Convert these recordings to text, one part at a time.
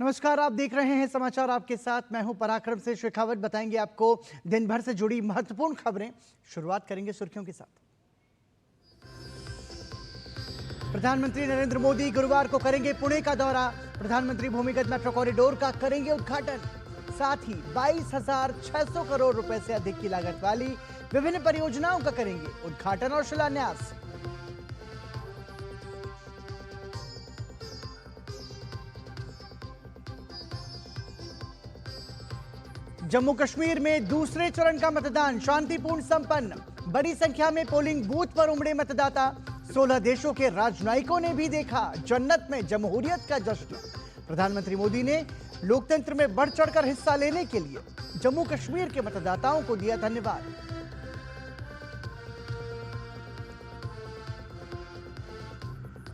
नमस्कार, आप देख रहे हैं समाचार आपके साथ। मैं हूं पराक्रम से शेखावत। बताएंगे आपको दिन भर से जुड़ी महत्वपूर्ण खबरें। शुरुआत करेंगे सुर्खियों के साथ। प्रधानमंत्री नरेंद्र मोदी गुरुवार को करेंगे पुणे का दौरा। प्रधानमंत्री भूमिगत मेट्रो कॉरिडोर का करेंगे उद्घाटन। साथ ही 22,600 करोड़ रुपए से अधिक की लागत वाली विभिन्न परियोजनाओं का करेंगे उद्घाटन और शिलान्यास। जम्मू कश्मीर में दूसरे चरण का मतदान शांतिपूर्ण संपन्न। बड़ी संख्या में पोलिंग बूथ पर उमड़े मतदाता। 16 देशों के राजनयिकों ने भी देखा जन्नत में जमहूरियत का जश्न। प्रधानमंत्री मोदी ने लोकतंत्र में बढ़ चढ़कर हिस्सा लेने के लिए जम्मू कश्मीर के मतदाताओं को दिया धन्यवाद।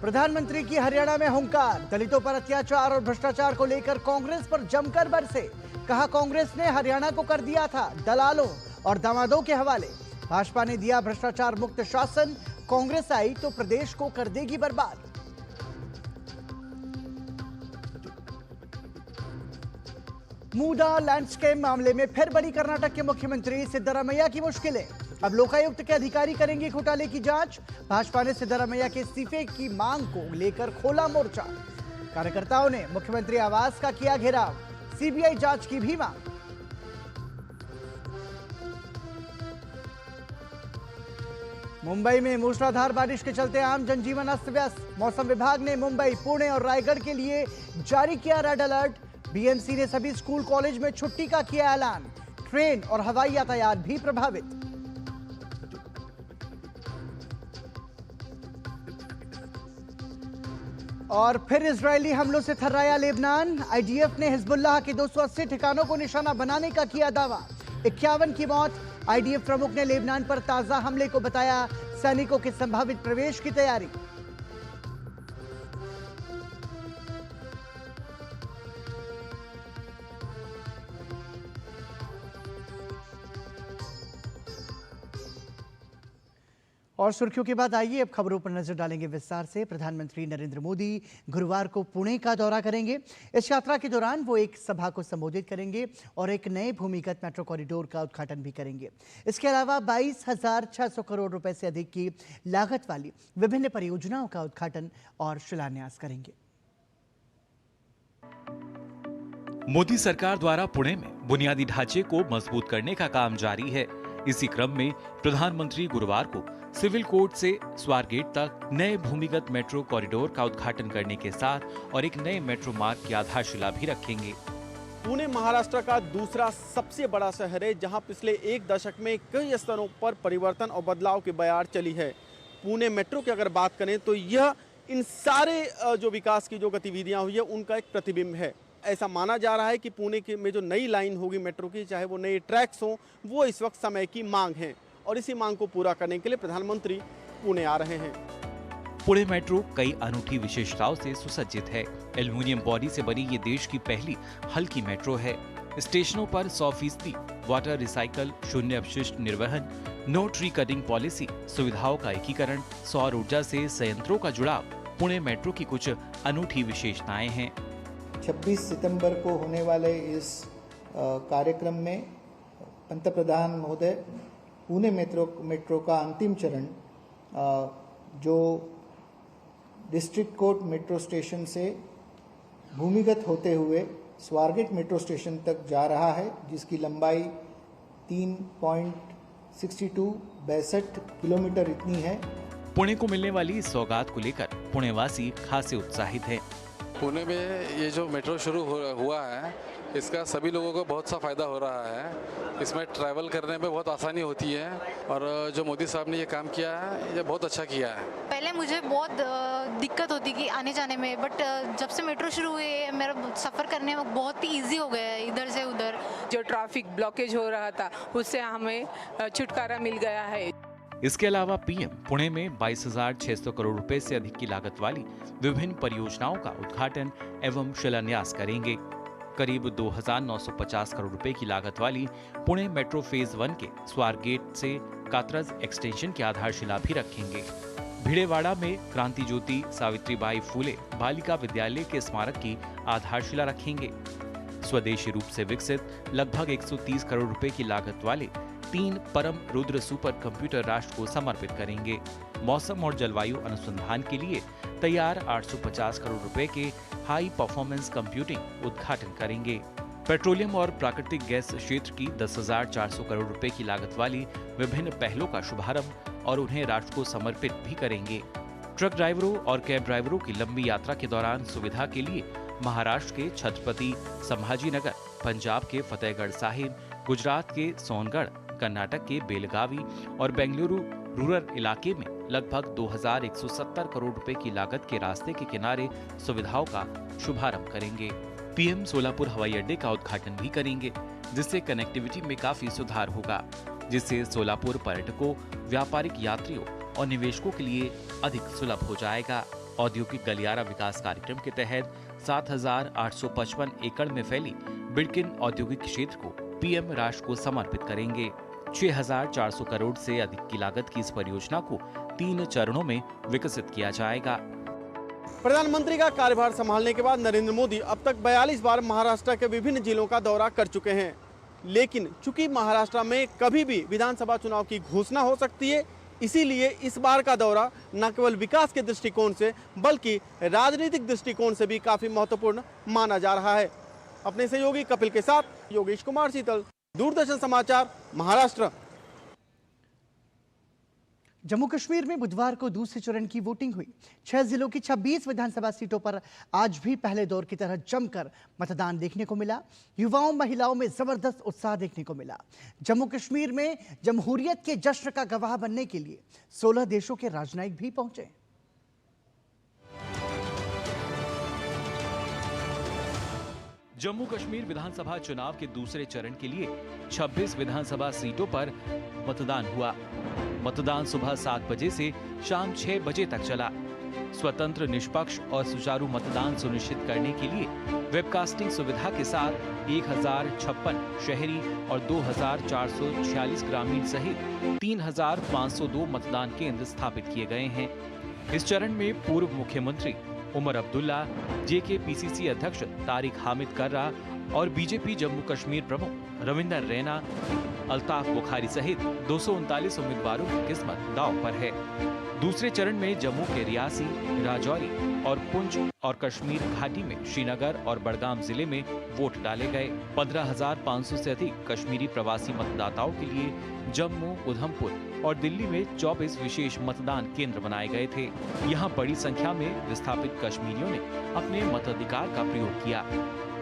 प्रधानमंत्री की हरियाणा में हुंकार। दलितों पर अत्याचार और भ्रष्टाचार को लेकर कांग्रेस पर जमकर बरसे। कहा, कांग्रेस ने हरियाणा को कर दिया था दलालों और दामादों के हवाले। भाजपा ने दिया भ्रष्टाचार मुक्त शासन। कांग्रेस आई तो प्रदेश को कर देगी बर्बाद। मूडा लैंडस्केप मामले में फिर बड़ी कर्नाटक के मुख्यमंत्री सिद्धरामैया की मुश्किलें। अब लोकायुक्त के अधिकारी करेंगे घोटाले की जांच। भाजपा ने सिद्धरामैया के इस्तीफे की मांग को लेकर खोला मोर्चा। कार्यकर्ताओं ने मुख्यमंत्री आवास का किया घेराव। सीबीआई जांच की भी मांग। मुंबई में मूसलाधार बारिश के चलते आम जनजीवन अस्त व्यस्त। मौसम विभाग ने मुंबई, पुणे और रायगढ़ के लिए जारी किया रेड अलर्ट। बीएमसी ने सभी स्कूल कॉलेज में छुट्टी का किया ऐलान। ट्रेन और हवाई यातायात भी प्रभावित। और फिर इजरायली हमलों से थर्राया लेबनान। आईडीएफ ने हिजबुल्लाह के 280 ठिकानों को निशाना बनाने का किया दावा। 51 की मौत। आईडीएफ प्रमुख ने लेबनान पर ताजा हमले को बताया सैनिकों के संभावित प्रवेश की तैयारी। और सुर्खियों के बाद आइए अब खबरों पर नजर डालेंगे विस्तार से। प्रधानमंत्री नरेंद्र मोदी गुरुवार को पुणे का दौरा करेंगे। इस यात्रा के दौरान वो एक सभा को संबोधित करेंगे और एक नए भूमिगत मेट्रो कॉरिडोर का उद्घाटन भी करेंगे। इसके अलावा 22,600 करोड़ रुपए से अधिक की लागत वाली विभिन्न परियोजनाओं का उद्घाटन और शिलान्यास करेंगे। मोदी सरकार द्वारा पुणे में बुनियादी ढांचे को मजबूत करने का काम जारी है। इसी क्रम में प्रधानमंत्री गुरुवार को सिविल कोर्ट से स्वारगेट तक नए भूमिगत मेट्रो कॉरिडोर का उद्घाटन करने के साथ और एक नए मेट्रो मार्ग की आधारशिला भी रखेंगे। पुणे महाराष्ट्र का दूसरा सबसे बड़ा शहर है, जहां पिछले एक दशक में कई स्तरों पर परिवर्तन और बदलाव की बयार चली है। पुणे मेट्रो की अगर बात करें तो यह इन सारे जो विकास की जो गतिविधियां हुई है उनका एक प्रतिबिंब है। ऐसा माना जा रहा है कि पुणे में जो नई लाइन होगी मेट्रो की, चाहे वो नए ट्रैक्स हों, वो इस वक्त समय की मांग है और इसी मांग को पूरा करने के लिए प्रधानमंत्री पुणे आ रहे हैं। पुणे मेट्रो कई अनूठी विशेषताओं से सुसज्जित है। एल्युमिनियम बॉडी से बनी ये देश की पहली हल्की मेट्रो है। स्टेशनों पर 100% वाटर रिसाइकल, शून्य अपशिष्ट निर्वहन, नो ट्री कटिंग पॉलिसी, सुविधाओं का एकीकरण, सौर ऊर्जा से संयंत्रों का जुड़ाव पुणे मेट्रो की कुछ अनूठी विशेषताएं हैं। 26 सितंबर को होने वाले इस कार्यक्रम में पंतप्रधान महोदय पुणे मेट्रो का अंतिम चरण जो डिस्ट्रिक्ट कोर्ट मेट्रो स्टेशन से भूमिगत होते हुए स्वारगेट मेट्रो स्टेशन तक जा रहा है, जिसकी लंबाई 3.62 किलोमीटर इतनी है। पुणे को मिलने वाली इस सौगात को लेकर पुणेवासी खासे उत्साहित हैं। पुणे में ये जो मेट्रो शुरू हुआ है, इसका सभी लोगों को बहुत सा फायदा हो रहा है। इसमें ट्रैवल करने में बहुत आसानी होती है और जो मोदी साहब ने ये काम किया है, ये बहुत अच्छा किया है। पहले मुझे बहुत दिक्कत होती थी आने जाने में, बट जब से मेट्रो शुरू हुई है मेरा सफ़र करने में बहुत ही ईजी हो गया है। इधर से उधर जो ट्रैफिक ब्लॉकेज हो रहा था उससे हमें छुटकारा मिल गया है। इसके अलावा पीएम पुणे में 22,600 करोड़ रुपए से अधिक की लागत वाली विभिन्न परियोजनाओं का उद्घाटन एवं शिलान्यास करेंगे। करीब 2,950 करोड़ रुपए की लागत वाली पुणे मेट्रो फेज 1 के स्वारगेट से कात्रज एक्सटेंशन की आधारशिला भी रखेंगे। भिड़ेवाड़ा में क्रांति ज्योति सावित्रीबाई फूले बालिका विद्यालय के स्मारक की आधारशिला रखेंगे। स्वदेशी रूप से विकसित लगभग 130 करोड़ रुपए की लागत वाले 3 परम रुद्र सुपर कंप्यूटर राष्ट्र को समर्पित करेंगे। मौसम और जलवायु अनुसंधान के लिए तैयार 850 करोड़ रुपए के हाई परफॉर्मेंस कंप्यूटिंग उद्घाटन करेंगे। पेट्रोलियम और प्राकृतिक गैस क्षेत्र की 10,400 करोड़ रुपए की लागत वाली विभिन्न पहलों का शुभारंभ और उन्हें राष्ट्र को समर्पित भी करेंगे। ट्रक ड्राइवरों और कैब ड्राइवरों की लंबी यात्रा के दौरान सुविधा के लिए महाराष्ट्र के छत्रपति संभाजीनगर, पंजाब के फतेहगढ़ साहिब, गुजरात के सोनगढ़, कर्नाटक के बेलगावी और बेंगलुरु रूरल इलाके में लगभग 2,170 करोड़ रुपए की लागत के रास्ते के किनारे सुविधाओं का शुभारंभ करेंगे। पीएम सोलापुर हवाई अड्डे का उद्घाटन भी करेंगे, जिससे कनेक्टिविटी में काफी सुधार होगा, जिससे सोलापुर पर्यटकों, व्यापारिक यात्रियों और निवेशकों के लिए अधिक सुलभ हो जाएगा। औद्योगिक गलियारा विकास कार्यक्रम के तहत 7,855 एकड़ में फैली बिडकिन औद्योगिक क्षेत्र को पीएम राष्ट्र को समर्पित करेंगे। 6,400 करोड़ से अधिक की लागत की इस परियोजना को 3 चरणों में विकसित किया जाएगा। प्रधानमंत्री का कार्यभार संभालने के बाद नरेंद्र मोदी अब तक 42 बार महाराष्ट्र के विभिन्न जिलों का दौरा कर चुके हैं। लेकिन चूंकि महाराष्ट्र में कभी भी विधानसभा चुनाव की घोषणा हो सकती है, इसीलिए इस बार का दौरा न केवल विकास के दृष्टिकोण से बल्कि राजनीतिक दृष्टिकोण से भी काफी महत्वपूर्ण माना जा रहा है। अपने सहयोगी कपिल के साथ योगेश कुमार शीतल, दूरदर्शन समाचार, महाराष्ट्र। जम्मू कश्मीर में बुधवार को दूसरे चरण की वोटिंग हुई। 6 जिलों की 26 विधानसभा सीटों पर आज भी पहले दौर की तरह जमकर मतदान देखने को मिला। युवाओं, महिलाओं में जबरदस्त उत्साह देखने को मिला। जम्मू कश्मीर में जमहूरियत के जश्न का गवाह बनने के लिए 16 देशों के राजनयिक भी पहुंचे। जम्मू कश्मीर विधानसभा चुनाव के दूसरे चरण के लिए 26 विधानसभा सीटों पर मतदान हुआ। मतदान सुबह 7 बजे से शाम 6 बजे तक चला। स्वतंत्र, निष्पक्ष और सुचारू मतदान सुनिश्चित करने के लिए वेबकास्टिंग सुविधा के साथ 1,056 शहरी और 2,446 ग्रामीण सहित 3,502 मतदान केंद्र स्थापित किए गए हैं। इस चरण में पूर्व मुख्यमंत्री उमर अब्दुल्ला, जेकेपीसीसी अध्यक्ष तारिक हामिद कर्रा और बीजेपी जम्मू कश्मीर प्रमुख रविंदर रैना, अल्ताफ बुखारी सहित 239 उम्मीदवारों की किस्मत दांव पर है। दूसरे चरण में जम्मू के रियासी, राजौरी और पुंछ और कश्मीर घाटी में श्रीनगर और बडगाम जिले में वोट डाले गए। 15,500 से अधिक कश्मीरी प्रवासी मतदाताओं के लिए जम्मू, उधमपुर और दिल्ली में 24 विशेष मतदान केंद्र बनाए गए थे। यहाँ बड़ी संख्या में विस्थापित कश्मीरियों ने अपने मताधिकार का प्रयोग किया।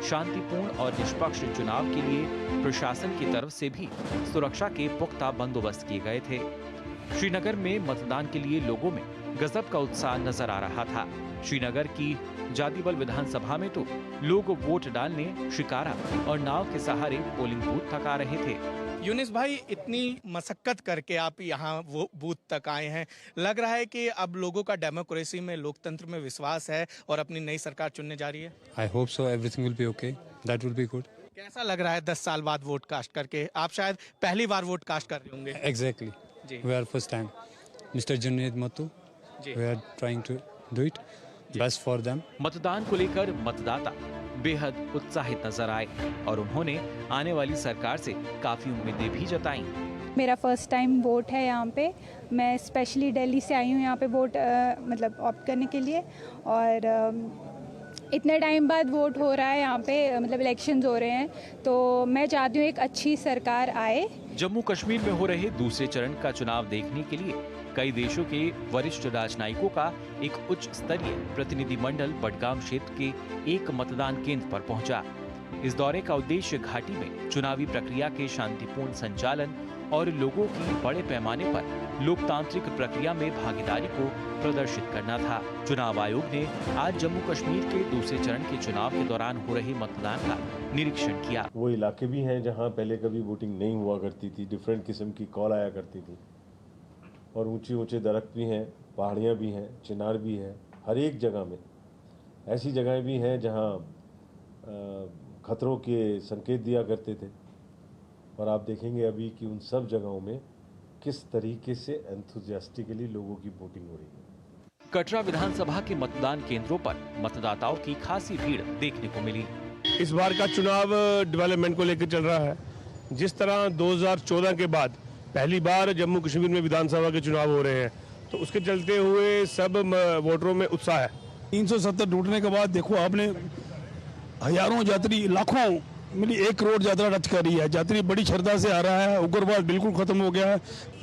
शांतिपूर्ण और निष्पक्ष चुनाव के लिए प्रशासन की तरफ से भी सुरक्षा के पुख्ता बंदोबस्त किए गए थे। श्रीनगर में मतदान के लिए लोगों में गजब का उत्साह नजर आ रहा था। श्रीनगर की जादीबल विधानसभा में तो लोग वोट डालने शिकारा और नाव के सहारे पोलिंग बूथ तक आ रहे थे। यूनिस भाई, इतनी मशक्कत करके आप यहाँ वो बूथ तक आए हैं, लग रहा है कि अब लोगों का डेमोक्रेसी में, लोकतंत्र में विश्वास है और अपनी नई सरकार चुनने जा रही है। I hope so, everything will be okay, that will be good. कैसा लग रहा है 10 साल बाद वोट कास्ट करके? आप शायद पहली बार वोट कास्ट कर रहे होंगे। Exactly, we are first time. Mister Junaid Mattu, we are trying to do it best for them. मतदान को लेकर मतदाता बेहद उत्साहित नजर आए और उन्होंने आने वाली सरकार से काफी उम्मीदें भी जताई। मेरा फर्स्ट टाइम वोट है यहाँ पे। मैं स्पेशली दिल्ली से आई हूँ यहाँ पे वोट मतलब ऑप्ट करने के लिए, और इतने टाइम बाद वोट हो रहा है यहाँ पे, मतलब इलेक्शंस हो रहे हैं, तो मैं चाहती हूँ एक अच्छी सरकार आए। जम्मू कश्मीर में हो रहे दूसरे चरण का चुनाव देखने के लिए कई देशों के वरिष्ठ राजनयिकों का एक उच्च स्तरीय प्रतिनिधि मंडल बडगाम क्षेत्र के एक मतदान केंद्र पर पहुंचा। इस दौरे का उद्देश्य घाटी में चुनावी प्रक्रिया के शांतिपूर्ण संचालन और लोगों की बड़े पैमाने पर लोकतांत्रिक प्रक्रिया में भागीदारी को प्रदर्शित करना था। चुनाव आयोग ने आज जम्मू कश्मीर के दूसरे चरण के चुनाव के दौरान हो रहे मतदान का निरीक्षण किया। वो इलाके भी हैं जहां पहले कभी वोटिंग नहीं हुआ करती थी, डिफरेंट किस्म की कॉल आया करती थी, और ऊंचे ऊंचे दरख्त भी हैं, पहाड़ियाँ भी हैं, चिनार भी है। हर एक जगह में ऐसी जगहें भी हैं जहां खतरों के संकेत दिया करते थे, और आप देखेंगे अभी कि उन सब जगहों में किस तरीके से एंथुजियास्टिकली लोगों की वोटिंग हो रही है। कटरा विधानसभा के मतदान केंद्रों पर मतदाताओं की खासी भीड़ देखने को मिली। इस बार का चुनाव डेवलपमेंट को लेकर चल रहा है। जिस तरह 2014 के बाद पहली बार जम्मू कश्मीर में विधानसभा के चुनाव हो रहे हैं, तो उसके चलते हुए सब वोटरों में उत्साह है। 370 टूटने के बाद देखो आपने हजारों यात्री, लाखों, मिली 1 करोड़ यात्रा रद्द कर रही है। यात्री बड़ी श्रद्धा से आ रहा है। उग्रवाद बिल्कुल खत्म हो गया है।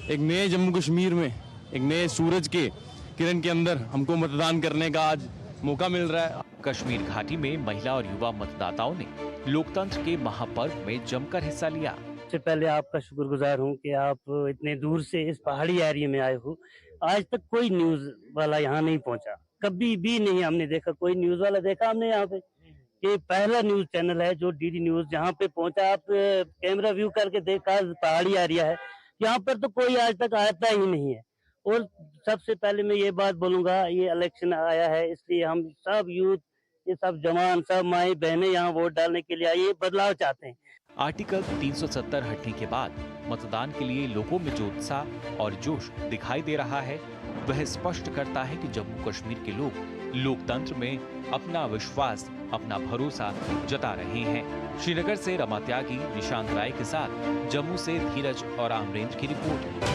एक नए जम्मू कश्मीर में, एक नए सूरज के किरण के अंदर हमको मतदान करने का आज मौका मिल रहा है। कश्मीर घाटी में महिला और युवा मतदाताओं ने लोकतंत्र के महापर्व में जमकर हिस्सा लिया। सबसे पहले आपका शुक्रगुजार हूं कि आप इतने दूर से इस पहाड़ी एरिया में आए हो। आज तक कोई न्यूज वाला यहाँ नहीं पहुँचा, कभी भी नहीं हमने देखा। कोई न्यूज वाला देखा हमने यहाँ पे? ये पहला न्यूज चैनल है जो डीडी न्यूज जहाँ पे पहुँचा। आप कैमरा व्यू करके देखा, पहाड़ी एरिया है, यहाँ पर तो कोई आज तक आता ही नहीं है। और सबसे पहले मैं ये बात बोलूंगा, ये इलेक्शन आया है इसलिए हम सब यूथ, ये सब जवान, सब माए बहनें यहाँ वोट डालने के लिए आए, बदलाव चाहते हैं। आर्टिकल 370 हटने के बाद मतदान के लिए लोगों में जो उत्साह और जोश दिखाई दे रहा है, वह स्पष्ट करता है कि जम्मू कश्मीर के लोग लोकतंत्र में अपना विश्वास, अपना भरोसा जता रहे हैं। श्रीनगर से रमा त्यागी, निशांत राय के साथ जम्मू से धीरज और आमरेंद्र की रिपोर्ट।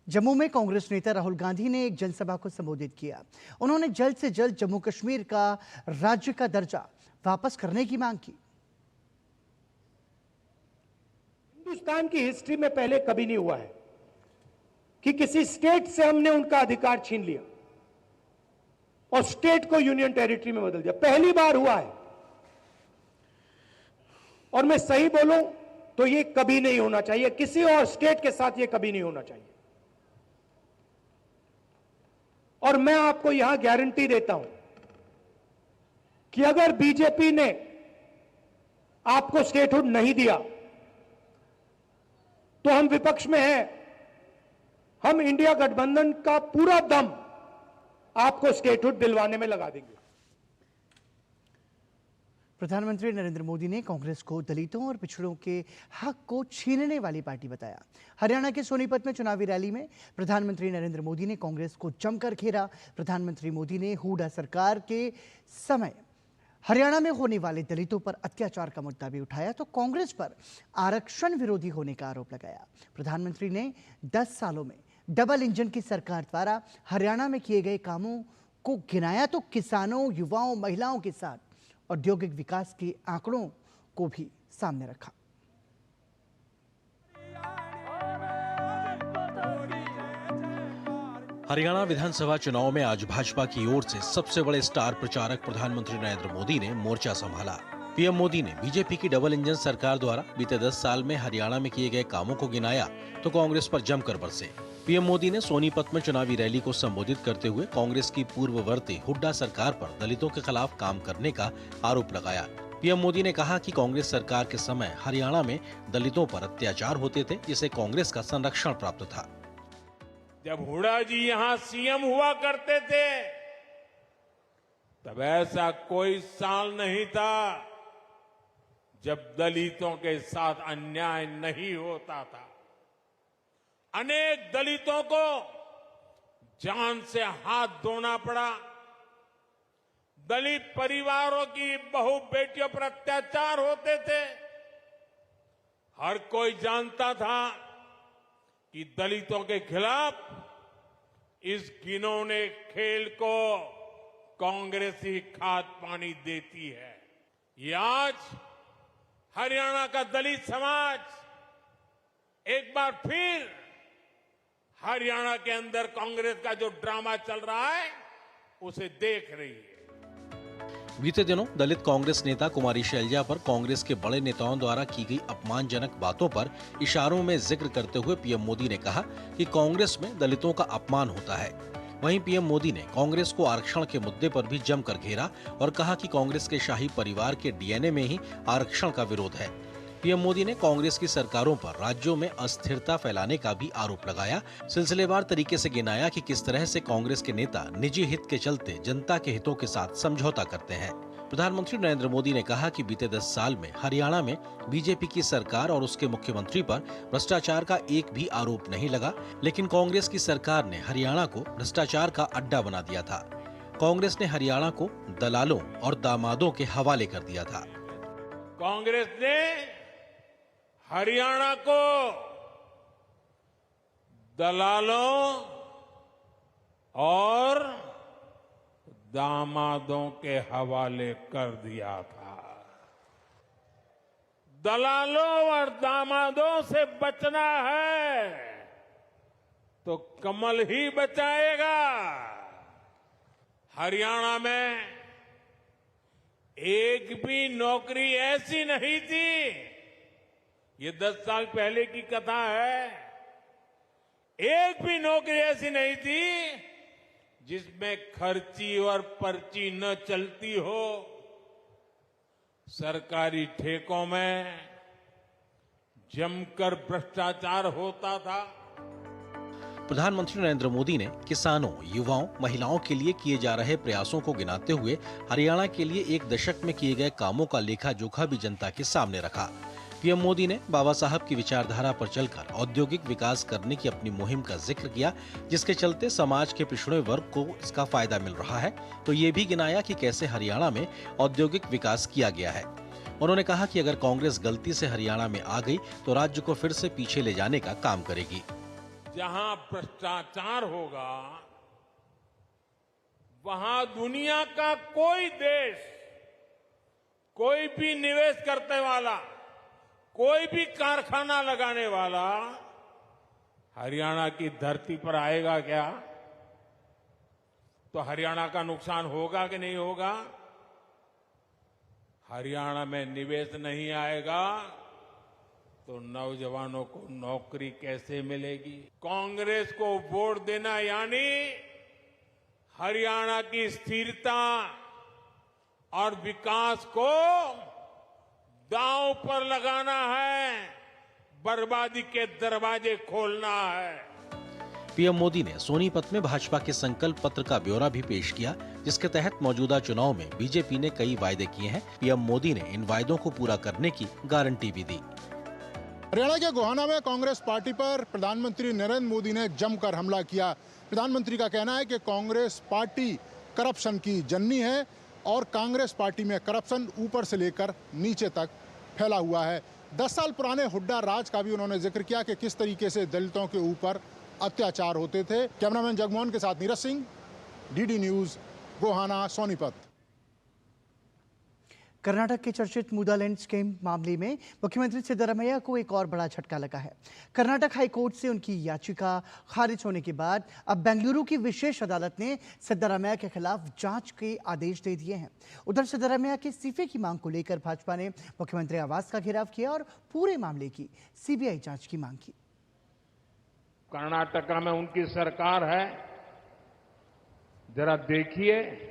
जम्मू में कांग्रेस नेता राहुल गांधी ने एक जनसभा को संबोधित किया। उन्होंने जल्द से जल्द जम्मू कश्मीर का राज्य का दर्जा वापस करने की मांग की। हिंदुस्तान की हिस्ट्री में पहले कभी नहीं हुआ है कि किसी स्टेट से हमने उनका अधिकार छीन लिया और स्टेट को यूनियन टेरिटरी में बदल दिया। पहली बार हुआ है। और मैं सही बोलूं तो ये कभी नहीं होना चाहिए, किसी और स्टेट के साथ ये कभी नहीं होना चाहिए। और मैं आपको यहां गारंटी देता हूं कि अगर बीजेपी ने आपको स्टेटहुड नहीं दिया तो हम विपक्ष में हैं, हम इंडिया गठबंधन का पूरा दम आपको स्टेटहुड दिलवाने में लगा देंगे। प्रधानमंत्री नरेंद्र मोदी ने कांग्रेस को दलितों और पिछड़ों के हक को छीनने वाली पार्टी बताया। हरियाणा के सोनीपत में चुनावी रैली में प्रधानमंत्री नरेंद्र मोदी ने कांग्रेस को जमकर घेरा। प्रधानमंत्री मोदी ने हुड्डा सरकार के समय हरियाणा में होने वाले दलितों पर अत्याचार का मुद्दा भी उठाया तो कांग्रेस पर आरक्षण विरोधी होने का आरोप लगाया। प्रधानमंत्री ने 10 सालों में डबल इंजन की सरकार द्वारा हरियाणा में किए गए कामों को गिनाया तो किसानों, युवाओं, महिलाओं के साथ औद्योगिक विकास के आंकड़ों को भी सामने रखा। हरियाणा विधानसभा चुनाव में आज भाजपा की ओर से सबसे बड़े स्टार प्रचारक प्रधानमंत्री नरेंद्र मोदी ने मोर्चा संभाला। पीएम मोदी ने बीजेपी की डबल इंजन सरकार द्वारा बीते 10 साल में हरियाणा में किए गए कामों को गिनाया तो कांग्रेस पर जमकर बरसे। पीएम मोदी ने सोनीपत में चुनावी रैली को संबोधित करते हुए कांग्रेस की पूर्ववर्ती हुड्डा सरकार पर दलितों के खिलाफ काम करने का आरोप लगाया। पीएम मोदी ने कहा कि कांग्रेस सरकार के समय हरियाणा में दलितों पर अत्याचार होते थे, जिसे कांग्रेस का संरक्षण प्राप्त था। जब हुड्डा जी यहाँ सीएम हुआ करते थे तब ऐसा कोई साल नहीं था जब दलितों के साथ अन्याय नहीं होता था। अनेक दलितों को जान से हाथ धोना पड़ा। दलित परिवारों की बहु बेटियों पर अत्याचार होते थे। हर कोई जानता था कि दलितों के खिलाफ इस घिनौने खेल को कांग्रेस ही खाद पानी देती है। ये आज हरियाणा का दलित समाज एक बार फिर हरियाणा के अंदर कांग्रेस का जो ड्रामा चल रहा है उसे देख रही है। बीते दिनों दलित कांग्रेस नेता कुमारी शैलजा पर कांग्रेस के बड़े नेताओं द्वारा की गई अपमानजनक बातों पर इशारों में जिक्र करते हुए पीएम मोदी ने कहा कि कांग्रेस में दलितों का अपमान होता है। वहीं पीएम मोदी ने कांग्रेस को आरक्षण के मुद्दे पर भी जमकर घेरा और कहा कि कांग्रेस के शाही परिवार के डीएनए में ही आरक्षण का विरोध है। पीएम मोदी ने कांग्रेस की सरकारों पर राज्यों में अस्थिरता फैलाने का भी आरोप लगाया। सिलसिलेवार तरीके से गिनाया कि किस तरह से कांग्रेस के नेता निजी हित के चलते जनता के हितों के साथ समझौता करते हैं। प्रधानमंत्री नरेंद्र मोदी ने कहा कि बीते 10 साल में हरियाणा में बीजेपी की सरकार और उसके मुख्यमंत्री पर भ्रष्टाचार का एक भी आरोप नहीं लगा, लेकिन कांग्रेस की सरकार ने हरियाणा को भ्रष्टाचार का अड्डा बना दिया था। कांग्रेस ने हरियाणा को दलालों और दामादों के हवाले कर दिया था। कांग्रेस ने हरियाणा को दलालों और दामादों के हवाले कर दिया था। दलालों और दामादों से बचना है तो कमल ही बचाएगा। हरियाणा में एक भी नौकरी ऐसी नहीं थी, ये 10 साल पहले की कथा है, एक भी नौकरी ऐसी नहीं थी जिसमें खर्ची और पर्ची न चलती हो। सरकारी ठेकों में जमकर भ्रष्टाचार होता था। प्रधानमंत्री नरेंद्र मोदी ने किसानों, युवाओं, महिलाओं के लिए किए जा रहे प्रयासों को गिनाते हुए हरियाणा के लिए एक दशक में किए गए कामों का लेखा जोखा भी जनता के सामने रखा। पीएम मोदी ने बाबा साहब की विचारधारा पर चलकर औद्योगिक विकास करने की अपनी मुहिम का जिक्र किया, जिसके चलते समाज के पिछड़े वर्ग को इसका फायदा मिल रहा है। तो ये भी गिनाया कि कैसे हरियाणा में औद्योगिक विकास किया गया है। उन्होंने कहा कि अगर कांग्रेस गलती से हरियाणा में आ गई तो राज्य को फिर से पीछे ले जाने का काम करेगी। जहां भ्रष्टाचार होगा वहां दुनिया का कोई देश, कोई भी निवेश करने वाला, कोई भी कारखाना लगाने वाला हरियाणा की धरती पर आएगा क्या? तो हरियाणा का नुकसान होगा कि नहीं होगा? हरियाणा में निवेश नहीं आएगा तो नौजवानों को नौकरी कैसे मिलेगी? कांग्रेस को वोट देना यानी हरियाणा की स्थिरता और विकास को दांव पर लगाना है, बर्बादी के दरवाजे खोलना है। पीएम मोदी ने सोनीपत में भाजपा के संकल्प पत्र का ब्यौरा भी पेश किया, जिसके तहत मौजूदा चुनाव में बीजेपी ने कई वायदे किए हैं। पीएम मोदी ने इन वायदों को पूरा करने की गारंटी भी दी। हरियाणा के गोहाना में कांग्रेस पार्टी पर प्रधानमंत्री नरेंद्र मोदी ने जमकर हमला किया। प्रधानमंत्री का कहना है कि कांग्रेस पार्टी करप्शन की जननी है और कांग्रेस पार्टी में करप्शन ऊपर से लेकर नीचे तक फैला हुआ है। 10 साल पुराने हुड्डा राज का भी उन्होंने जिक्र किया कि किस तरीके से दलितों के ऊपर अत्याचार होते थे। कैमरामैन जगमोहन के साथ नीरज सिंह, डीडी न्यूज, गोहाना, सोनीपत। कर्नाटक के चर्चित मुडालैंड स्कैम मामले में मुख्यमंत्री सिद्धरामैया को एक और बड़ा झटका लगा है। कर्नाटक हाईकोर्ट से उनकी याचिका खारिज होने के बाद अब बेंगलुरु की विशेष अदालत ने सिद्धरामैया के खिलाफ जांच के आदेश दे दिए हैं। उधर सिद्धरामैया के इस्तीफे की मांग को लेकर भाजपा ने मुख्यमंत्री आवास का घेराव किया और पूरे मामले की सीबीआई जांच की मांग की। कर्नाटक में उनकी सरकार है, जरा देखिए,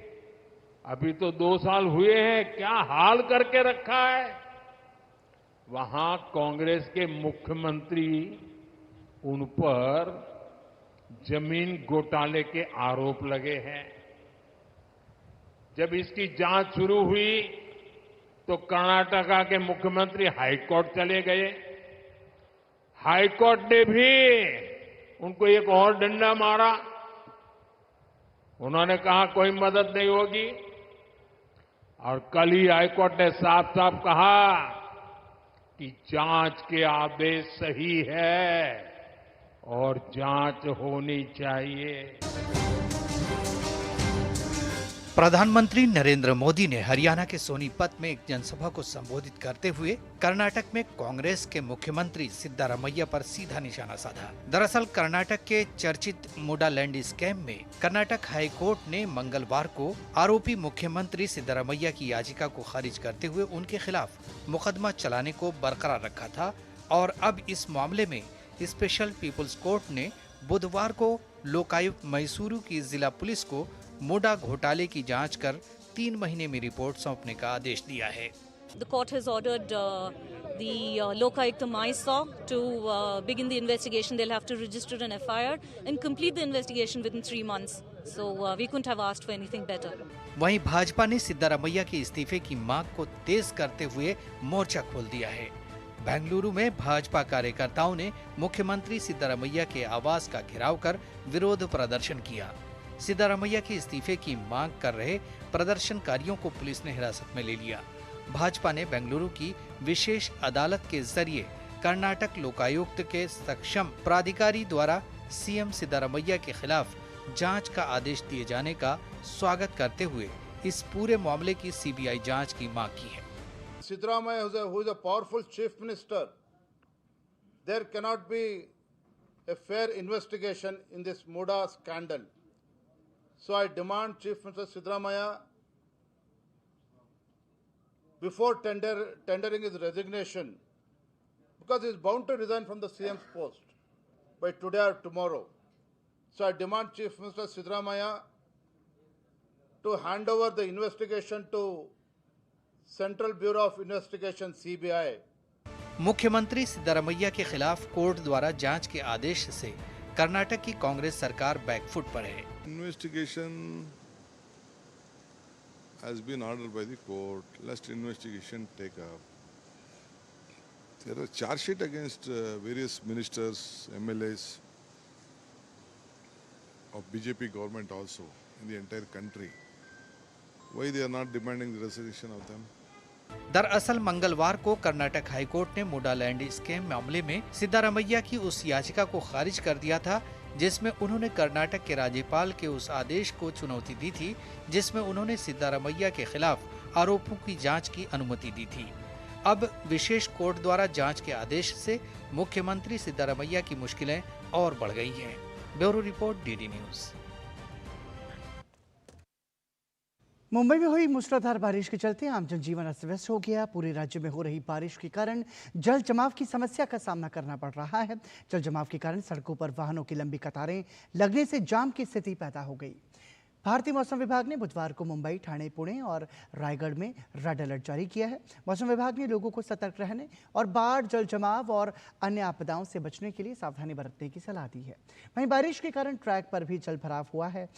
अभी तो 2 साल हुए हैं, क्या हाल करके रखा है। वहां कांग्रेस के मुख्यमंत्री उन पर जमीन घोटाले के आरोप लगे हैं। जब इसकी जांच शुरू हुई तो कर्नाटका के मुख्यमंत्री हाईकोर्ट चले गए। हाईकोर्ट ने भी उनको एक और डंडा मारा। उन्होंने कहा कोई मदद नहीं होगी, और कल ही हाईकोर्ट ने साफ साफ कहा कि जांच के आदेश सही है और जांच होनी चाहिए। प्रधानमंत्री नरेंद्र मोदी ने हरियाणा के सोनीपत में एक जनसभा को संबोधित करते हुए कर्नाटक में कांग्रेस के मुख्यमंत्री सिद्धरामैया पर सीधा निशाना साधा। दरअसल कर्नाटक के चर्चित मुडालैंड स्कैम में कर्नाटक हाईकोर्ट ने मंगलवार को आरोपी मुख्यमंत्री सिद्धरामैया की याचिका को खारिज करते हुए उनके खिलाफ मुकदमा चलाने को बरकरार रखा था और अब इस मामले में स्पेशल पीपुल्स कोर्ट ने बुधवार को लोकायुक्त मैसूरू की जिला पुलिस को मुडा घोटाले की जांच कर 3 महीने में रिपोर्ट सौंपने का आदेश दिया है। The court has ordered the Lokayukta Mysore to begin the investigation. They'll have to register an FIR and complete the investigation within 3 months. So we couldn't have asked for anything better. वहीं भाजपा ने सिद्धारमैया के इस्तीफे की मांग को तेज करते हुए मोर्चा खोल दिया है। बेंगलुरु में भाजपा कार्यकर्ताओं ने मुख्यमंत्री सिद्धारमैया के आवास का घेराव कर विरोध प्रदर्शन किया। सिद्धारमैया के इस्तीफे की मांग कर रहे प्रदर्शनकारियों को पुलिस ने हिरासत में ले लिया। भाजपा ने बेंगलुरु की विशेष अदालत के जरिए कर्नाटक लोकायुक्त के सक्षम प्राधिकारी द्वारा सीएम सिद्धारमैया के खिलाफ जांच का आदेश दिए जाने का स्वागत करते हुए इस पूरे मामले की सीबीआई जांच की मांग की है। Siddaramaiah, who is a powerful chief minister, there cannot be a fair investigation in this Muda scandal. So I demand Chief Minister Siddaramaiah, before tendering his resignation, because he is bound to resign from the CM's post by today or tomorrow. So I demand Chief Minister Siddaramaiah to hand over the investigation to central bureau of investigation CBI. मुख्यमंत्री सिद्धारमैया के खिलाफ court द्वारा जांच के आदेश से कर्नाटक की कांग्रेस सरकार back foot पर है। Investigation has been ordered by the court. Let investigation take up. There are charge sheet against various ministers, MLAs of BJP government also in the entire country. Why they are not demanding the resignation of them? दरअसल मंगलवार को Karnataka high court ने मुडा land scam मामले में सिद्धारमैया की उस याचिका को खारिज कर दिया था जिसमें उन्होंने कर्नाटक के राज्यपाल के उस आदेश को चुनौती दी थी जिसमें उन्होंने सिद्धारमैया के खिलाफ आरोपों की जांच की अनुमति दी थी। अब विशेष कोर्ट द्वारा जांच के आदेश से मुख्यमंत्री सिद्धारमैया की मुश्किलें और बढ़ गई हैं। Bureau report, DD news. Mumbai में हुई मूसलाधार बारिश के चलते आम जनजीवन अस्त व्यस्त हो गया। पूरे राज्य में हो रही बारिश के कारण जल जमाव की समस्या का सामना करना पड़ रहा है। जल जमाव के कारण सड़कों पर वाहनों की लंबी कतारें लगने से जाम की स्थिति पैदा हो गई। भारतीय मौसम विभाग ने बुधवार को मुंबई, ठाणे, पुणे और रायगढ़ में रेड अलर्ट जारी किया है। मौसम विभाग ने लोगों को सतर्क रहने और बाढ़, जल जमाव और अन्य आपदाओं से बचने के लिए सावधानी बरतने की सलाह दी है। वहीं बारिश के कारण ट्रैक पर भी जल भराव हुआ है,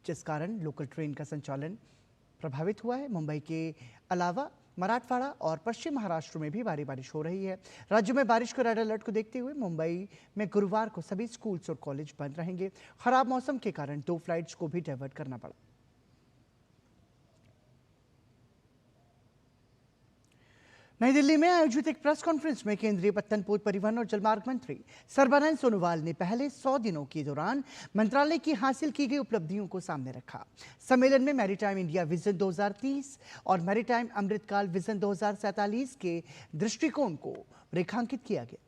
जिस कारण लोकल ट्रेन का संचालन प्रभावित हुआ है। मुंबई के अलावा मराठवाड़ा और पश्चिम महाराष्ट्र में भी भारी बारिश हो रही है। राज्य में बारिश के रेड अलर्ट को देखते हुए मुंबई में गुरुवार को सभी स्कूल्स और कॉलेज बंद रहेंगे। खराब मौसम के कारण 2 फ्लाइट्स को भी डाइवर्ट करना पड़ा। नई दिल्ली में आयोजित एक प्रेस कॉन्फ्रेंस में केंद्रीय पत्तन, पोत परिवहन और जलमार्ग मंत्री सर्बानंद सोनोवाल ने पहले 100 दिनों के दौरान मंत्रालय की हासिल की गई उपलब्धियों को सामने रखा। सम्मेलन में मैरीटाइम इंडिया विजन 2030 और मैरीटाइम अमृतकाल विजन 2047 के दृष्टिकोण को रेखांकित किया गया।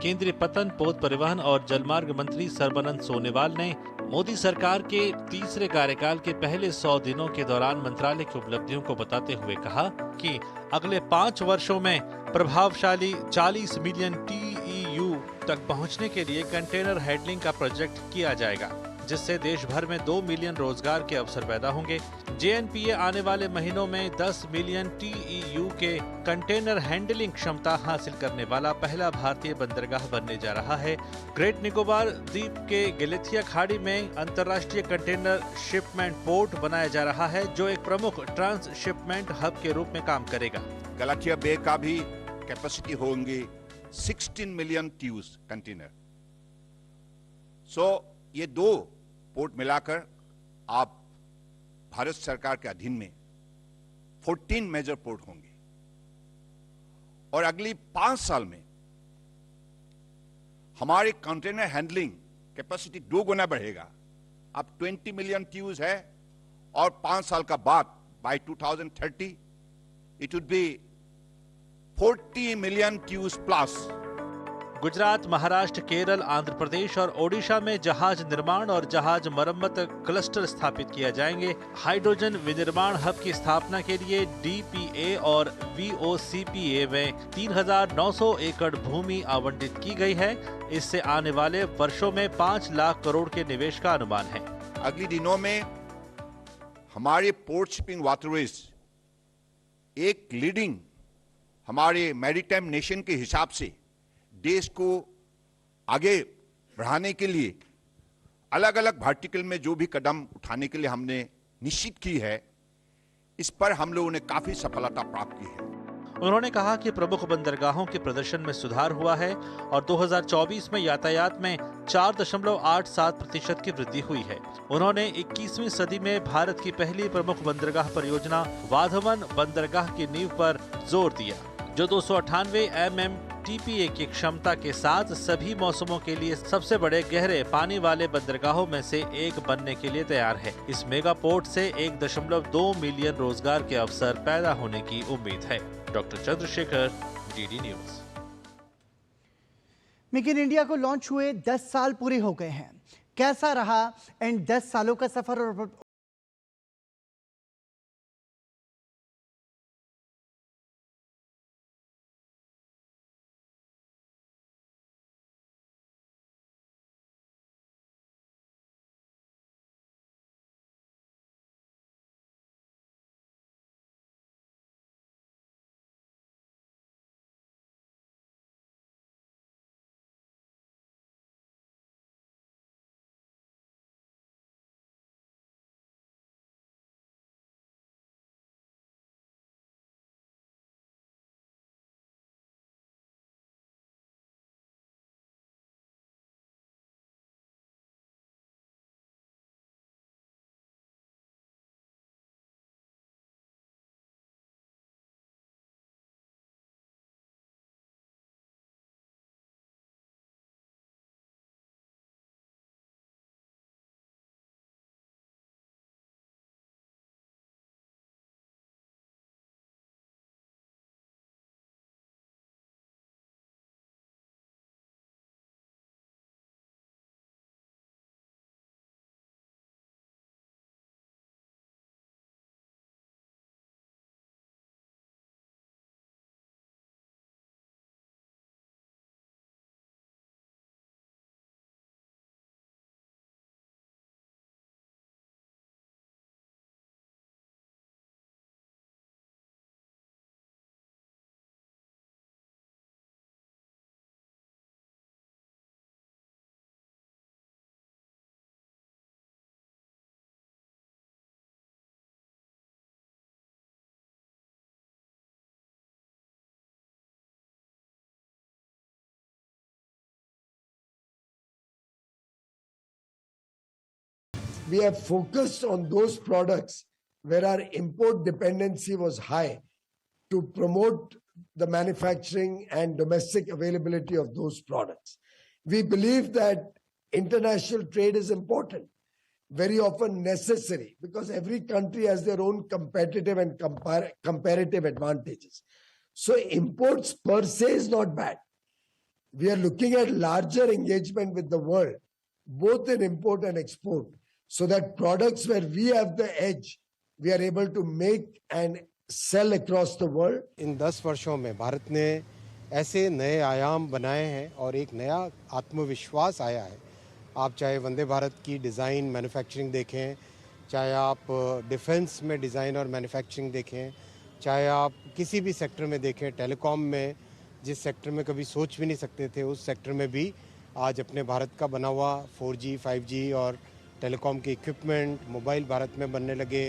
केंद्रीय पत्तन, पोत परिवहन और जलमार्ग मंत्री सर्बानंद सोनोवाल ने मोदी सरकार के तीसरे कार्यकाल के पहले 100 दिनों के दौरान मंत्रालय की उपलब्धियों को बताते हुए कहा कि अगले 5 वर्षों में प्रभावशाली 40 मिलियन TEU तक पहुंचने के लिए कंटेनर हैंडलिंग का प्रोजेक्ट किया जाएगा, जिससे देश भर में 2 मिलियन रोजगार के अवसर पैदा होंगे। JNPA आने वाले महीनों में 10 मिलियन TEU के कंटेनर हैंडलिंग क्षमता हासिल करने वाला पहला भारतीय बंदरगाह बनने जा रहा है। ग्रेट निकोबार द्वीप के गलेथिया खाड़ी में अंतर्राष्ट्रीय कंटेनर शिपमेंट पोर्ट बनाया जा रहा है, जो एक प्रमुख ट्रांसशिपमेंट हब के रूप में काम करेगा। गलाथिया बे का भी कैपेसिटी होंगी 16 मिलियन TEUs कंटेनर। ये 2 पोर्ट मिलाकर आप भारत सरकार के अधीन में 14 मेजर पोर्ट होंगे और अगली 5 साल में हमारे कंटेनर हैंडलिंग कैपेसिटी 2 गुना बढ़ेगा। अब 20 मिलियन TEUs है और 5 साल का बाद by 2030 it would be 40 million TEUs plus. Gujarat, Maharashtra, Kerala, Andhra Pradesh और ओडिशा में जहाज निर्माण और जहाज मरम्मत क्लस्टर स्थापित किए जाएंगे। हाइड्रोजन विनिर्माण हब की स्थापना के लिए DPA और VOCPA में 3,900 एकड़ भूमि आवंटित की गई है। इससे आने वाले वर्षों में 5 लाख करोड़ के निवेश का अनुमान है। अगले दिनों में हमारे पोर्ट शिपिंग वाटरवेज एक लीडिंग हमारे मैरीटाइम नेशन के हिसाब से देश को आगे बढ़ाने के लिए अलग अलग वर्टिकल में जो भी कदम उठाने के लिए हमने निश्चित की है, इस पर हम लोगों ने काफी सफलता प्राप्त की है। उन्होंने कहा कि प्रमुख बंदरगाहों के प्रदर्शन में सुधार हुआ है और 2024 में यातायात में 4.87% की वृद्धि हुई है। उन्होंने 21वीं सदी में भारत की पहली प्रमुख बंदरगाह परियोजना वाधवन बंदरगाह की नींव पर जोर दिया, जो 298 MMTPA की क्षमता के साथ सभी मौसमों के लिए सबसे बड़े गहरे पानी वाले बंदरगाहों में से एक बनने के लिए तैयार है। इस मेगा पोर्ट से 1.2 मिलियन रोजगार के अवसर पैदा होने की उम्मीद है। Doctor Chandrashekhar, DD news. Make in India को लॉन्च हुए 10 साल पूरे हो गए हैं। कैसा रहा इन 10 सालों का सफर और we have focused on those products where our import dependency was high to promote the manufacturing and domestic availability of those products. We believe that international trade is important, very often necessary, because every country has their own competitive and comparative advantages. So imports per se is not bad. We are looking at larger engagement with the world, both in import and export, so that products where we have the edge, we are able to make and sell across the world. इन 10 वर्षों में भारत ने ऐसे नए आयाम बनाए हैं और एक नया आत्मविश्वास आया है। आप चाहे वंदे भारत की डिज़ाइन मैन्युफैक्चरिंग देखें, चाहे आप डिफेंस में डिज़ाइन और मैन्युफैक्चरिंग देखें, चाहे आप किसी भी सेक्टर में देखें, टेलीकॉम में जिस सेक्टर में कभी सोच भी नहीं सकते थे, उस सेक्टर में भी आज अपने भारत का बना हुआ 4G, 5G और टेलीकॉम के इक्विपमेंट मोबाइल भारत में बनने लगे।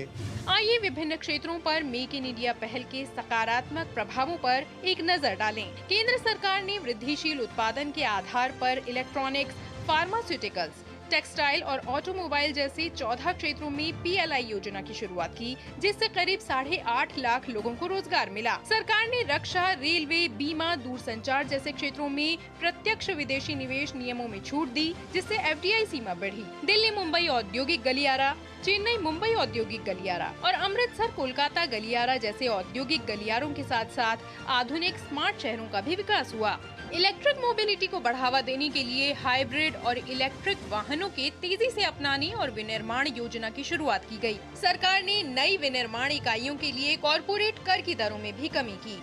आइए विभिन्न क्षेत्रों पर मेक इन इंडिया पहल के सकारात्मक प्रभावों पर एक नजर डालें। केंद्र सरकार ने वृद्धिशील उत्पादन के आधार पर इलेक्ट्रॉनिक्स, फार्मास्यूटिकल्स, टेक्सटाइल और ऑटोमोबाइल जैसे 14 क्षेत्रों में PLI योजना की शुरुआत की, जिससे करीब 8.5 लाख लोगों को रोजगार मिला। सरकार ने रक्षा, रेलवे, बीमा, दूरसंचार जैसे क्षेत्रों में प्रत्यक्ष विदेशी निवेश नियमों में छूट दी, जिससे FDI सीमा बढ़ी। दिल्ली मुंबई औद्योगिक गलियारा, चेन्नई मुंबई औद्योगिक गलियारा और अमृतसर कोलकाता गलियारा जैसे औद्योगिक गलियारों के साथ साथ आधुनिक स्मार्ट शहरों का भी विकास हुआ। इलेक्ट्रिक मोबिलिटी को बढ़ावा देने के लिए हाइब्रिड और इलेक्ट्रिक वाहनों के तेजी से अपनाने और विनिर्माण योजना की शुरुआत की गई। सरकार ने नई विनिर्माण इकाइयों के लिए कॉर्पोरेट कर की दरों में भी कमी की।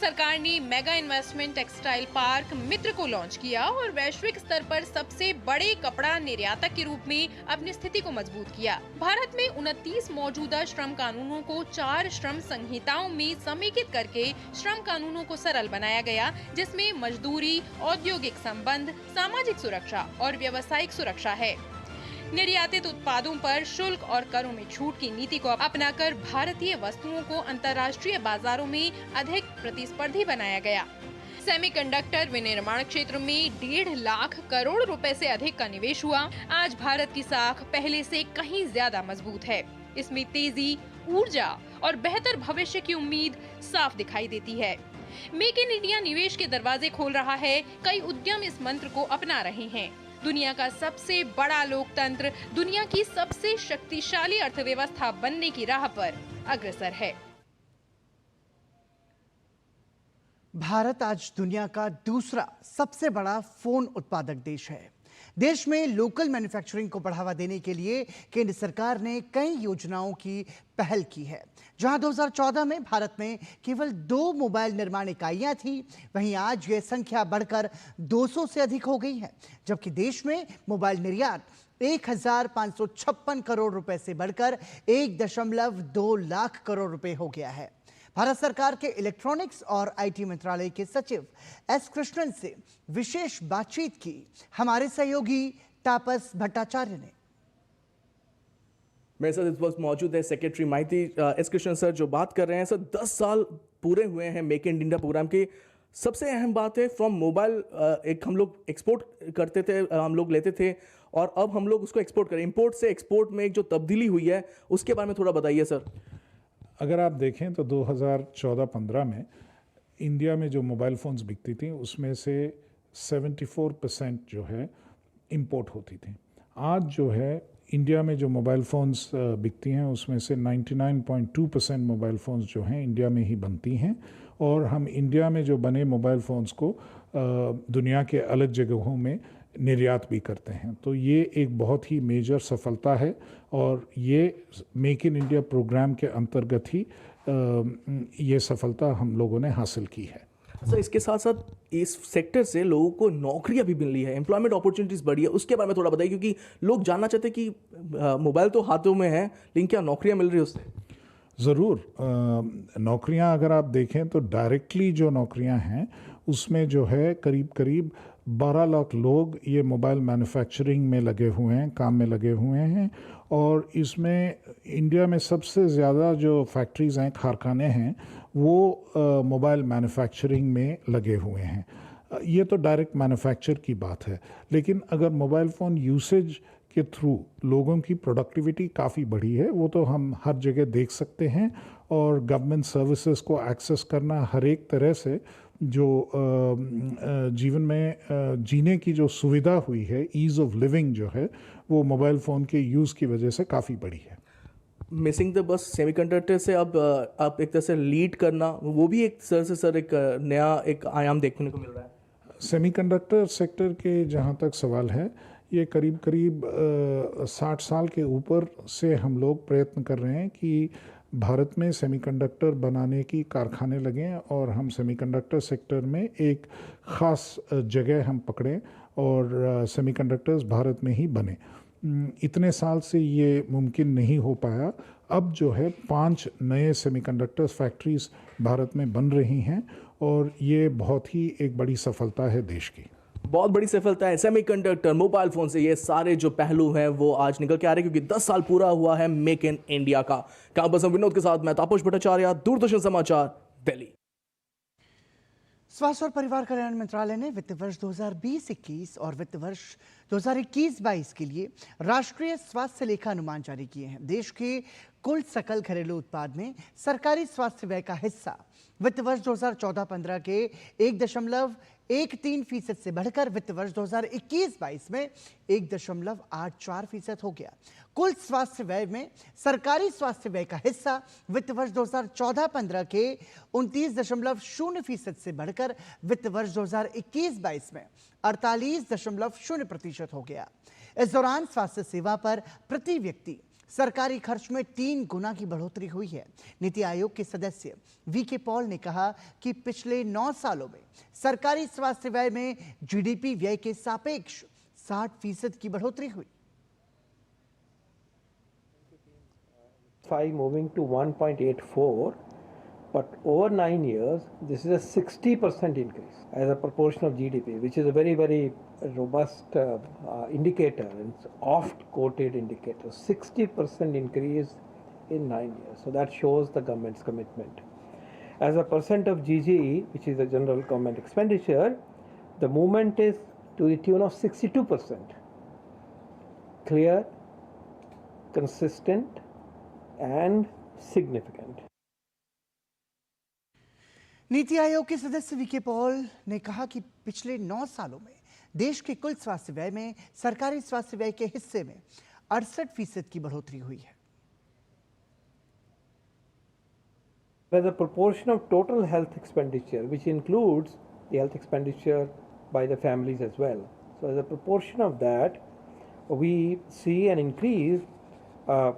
सरकार ने मेगा इन्वेस्टमेंट टेक्सटाइल पार्क मित्र को लॉन्च किया और वैश्विक स्तर पर सबसे बड़े कपड़ा निर्यातक के रूप में अपनी स्थिति को मजबूत किया। भारत में 29 मौजूदा श्रम कानूनों को 4 श्रम संहिताओं में समेकित करके श्रम कानूनों को सरल बनाया गया, जिसमें मजदूरी, औद्योगिक संबंध, सामाजिक सुरक्षा और व्यावसायिक सुरक्षा है। निर्यातित उत्पादों पर शुल्क और करों में छूट की नीति को अपनाकर भारतीय वस्तुओं को अंतर्राष्ट्रीय बाजारों में अधिक प्रतिस्पर्धी बनाया गया। सेमीकंडक्टर विनिर्माण क्षेत्र में 1.5 लाख करोड़ रुपए से अधिक का निवेश हुआ। आज भारत की साख पहले से कहीं ज्यादा मजबूत है। इसमें तेजी, ऊर्जा और बेहतर भविष्य की उम्मीद साफ दिखाई देती है। मेक इन इंडिया निवेश के दरवाजे खोल रहा है। कई उद्यम इस मंत्र को अपना रहे हैं। दुनिया का सबसे बड़ा लोकतंत्र दुनिया की सबसे शक्तिशाली अर्थव्यवस्था बनने की राह पर अग्रसर है। भारत आज दुनिया का दूसरा सबसे बड़ा फोन उत्पादक देश है। देश में लोकल मैन्युफैक्चरिंग को बढ़ावा देने के लिए केंद्र सरकार ने कई योजनाओं की पहल की है। जहां 2014 में भारत में केवल 2 मोबाइल निर्माण इकाइयां थी, वहीं आज यह संख्या बढ़कर 200 से अधिक हो गई है। जबकि देश में मोबाइल निर्यात 1556 करोड़ रुपए से बढ़कर 1.2 लाख करोड़ रुपए हो गया है। भारत सरकार के इलेक्ट्रॉनिक्स और आईटी मंत्रालय के सचिव एस कृष्णन से विशेष बातचीत की हमारे सहयोगी तापस भट्टाचार्य ने। मेरे साथ इस वक्त मौजूद है सेक्रेटरी माइती एस कृष्णन सर, जो बात कर रहे हैं। सर, 10 साल पूरे हुए हैं मेक इन इंडिया प्रोग्राम की। सबसे अहम बात है फ्रॉम मोबाइल एक हम लोग एक्सपोर्ट करते थे, हम लोग लेते थे, और अब हम लोग उसको एक्सपोर्ट करें। इंपोर्ट से एक्सपोर्ट में एक जो तब्दीली हुई है उसके बारे में थोड़ा बताइए सर। अगर आप देखें तो 2014-15 में इंडिया में जो मोबाइल फ़ोन्स बिकती थी उसमें से 74% जो है इंपोर्ट होती थी। आज जो है इंडिया में जो मोबाइल फ़ोन्स बिकती हैं उसमें से 99.2% मोबाइल फ़ोन्स जो हैं इंडिया में ही बनती हैं, और हम इंडिया में जो बने मोबाइल फ़ोन्स को दुनिया के अलग जगहों में निर्यात भी करते हैं। तो ये एक बहुत ही मेजर सफलता है, और ये मेक इन इंडिया प्रोग्राम के अंतर्गत ही ये सफलता हम लोगों ने हासिल की है। सर, इसके साथ साथ इस सेक्टर से लोगों को नौकरियां भी मिली है, एम्प्लॉयमेंट अपॉर्चुनिटीज़ बढ़ी है, उसके बारे में थोड़ा बताइए, क्योंकि लोग जानना चाहते हैं कि मोबाइल तो हाथों में है लेकिन क्या नौकरियां मिल रही है उससे? ज़रूर, नौकरियां अगर आप देखें तो डायरेक्टली जो नौकरियां हैं उसमें जो है करीब 12 लाख लोग ये मोबाइल मैन्युफैक्चरिंग में लगे हुए हैं, काम में लगे हुए हैं, और इसमें इंडिया में सबसे ज़्यादा जो फैक्ट्रीज़ हैं, कारखाने हैं, वो मोबाइल मैन्युफैक्चरिंग में लगे हुए हैं। ये तो डायरेक्ट मैन्युफैक्चर की बात है, लेकिन अगर मोबाइल फ़ोन यूसेज के थ्रू लोगों की प्रोडक्टिविटी काफ़ी बढ़ी है, वो तो हम हर जगह देख सकते हैं। और गवर्नमेंट सर्विसेज को एक्सेस करना, हर एक तरह से जो जीवन में जीने की जो सुविधा हुई है, ईज़ ऑफ लिविंग जो है, वो मोबाइल फ़ोन के यूज़ की वजह से काफ़ी बढ़ी है। मिसिंग द बस सेमीकंडक्टर से अब आप एक तरह से लीड करना, वो भी एक तरह से सर एक नया एक आयाम देखने को मिल रहा है। सेमीकंडक्टर सेक्टर के जहाँ तक सवाल है, ये करीब 60 साल के ऊपर से हम लोग प्रयत्न कर रहे हैं कि भारत में सेमीकंडक्टर बनाने की कारखाने लगें, और हम सेमीकंडक्टर सेक्टर में एक ख़ास जगह हम पकड़ें और सेमीकंडक्टर्स भारत में ही बने। इतने साल से ये मुमकिन नहीं हो पाया। अब जो है 5 नए सेमीकंडक्टर्स फैक्ट्रीज़ भारत में बन रही हैं, और ये बहुत ही एक बड़ी सफलता है देश की। बहुत बड़ी सफलता है सेमीकंडक्टर, मोबाइल फोन से, ये सारे जो पहलू हैं वो आज निकल के आ रहे हैं, क्योंकि 10 साल पूरा हुआ है मेक इन इंडिया का। कैंपस विनोद के साथ मैं तापस भट्टाचार्य, दूरदर्शन समाचार, दिल्ली। स्वास्थ्य और परिवार कल्याण मंत्रालय ने वित्त वर्ष 2020-21 और वित्त वर्ष 2021-22 के लिए राष्ट्रीय स्वास्थ्य लेखा अनुमान जारी किए हैं। देश के कुल सकल घरेलू उत्पाद में सरकारी स्वास्थ्य व्यय का हिस्सा वित्त वर्ष 2014-15 के 1.13% से बढ़कर वित्त वर्ष 2021-22 में 1.84% हो गया। कुल स्वास्थ्य व्यय में सरकारी स्वास्थ्य व्यय का हिस्सा वित्त वर्ष 2014-15 के 29.0% से बढ़कर वित्त वर्ष 2021-22 में 48.0% हो गया। इस दौरान स्वास्थ्य सेवा पर प्रति व्यक्ति सरकारी खर्च में 3 गुना की बढ़ोतरी हुई है। नीति आयोग के सदस्य वीके पॉल ने कहा कि पिछले 9 सालों में सरकारी स्वास्थ्य व्यय में जीडीपी व्यय के सापेक्ष 60% की बढ़ोतरी हुई। Moving to 1.84, But over 9 years, this is a 60% increase as a proportion of GDP, which is a very, very robust indicator and oft quoted indicator. 60% increase in 9 years. So that shows the government's commitment. As a percent of GGE, which is the general government expenditure, the movement is to the tune of 62%. Clear, consistent, and significant. NITI Aayog के सदस्य VK Paul ने कहा कि पिछले 9 सालों में देश के कुल स्वास्थ्य व्यय में सरकारी स्वास्थ्य व्यय के हिस्से में 68% की बढ़ोतरी हुई है। As a proportion of total health expenditure, which includes the health expenditure by the families as well. So as a proportion of that, we see an increase,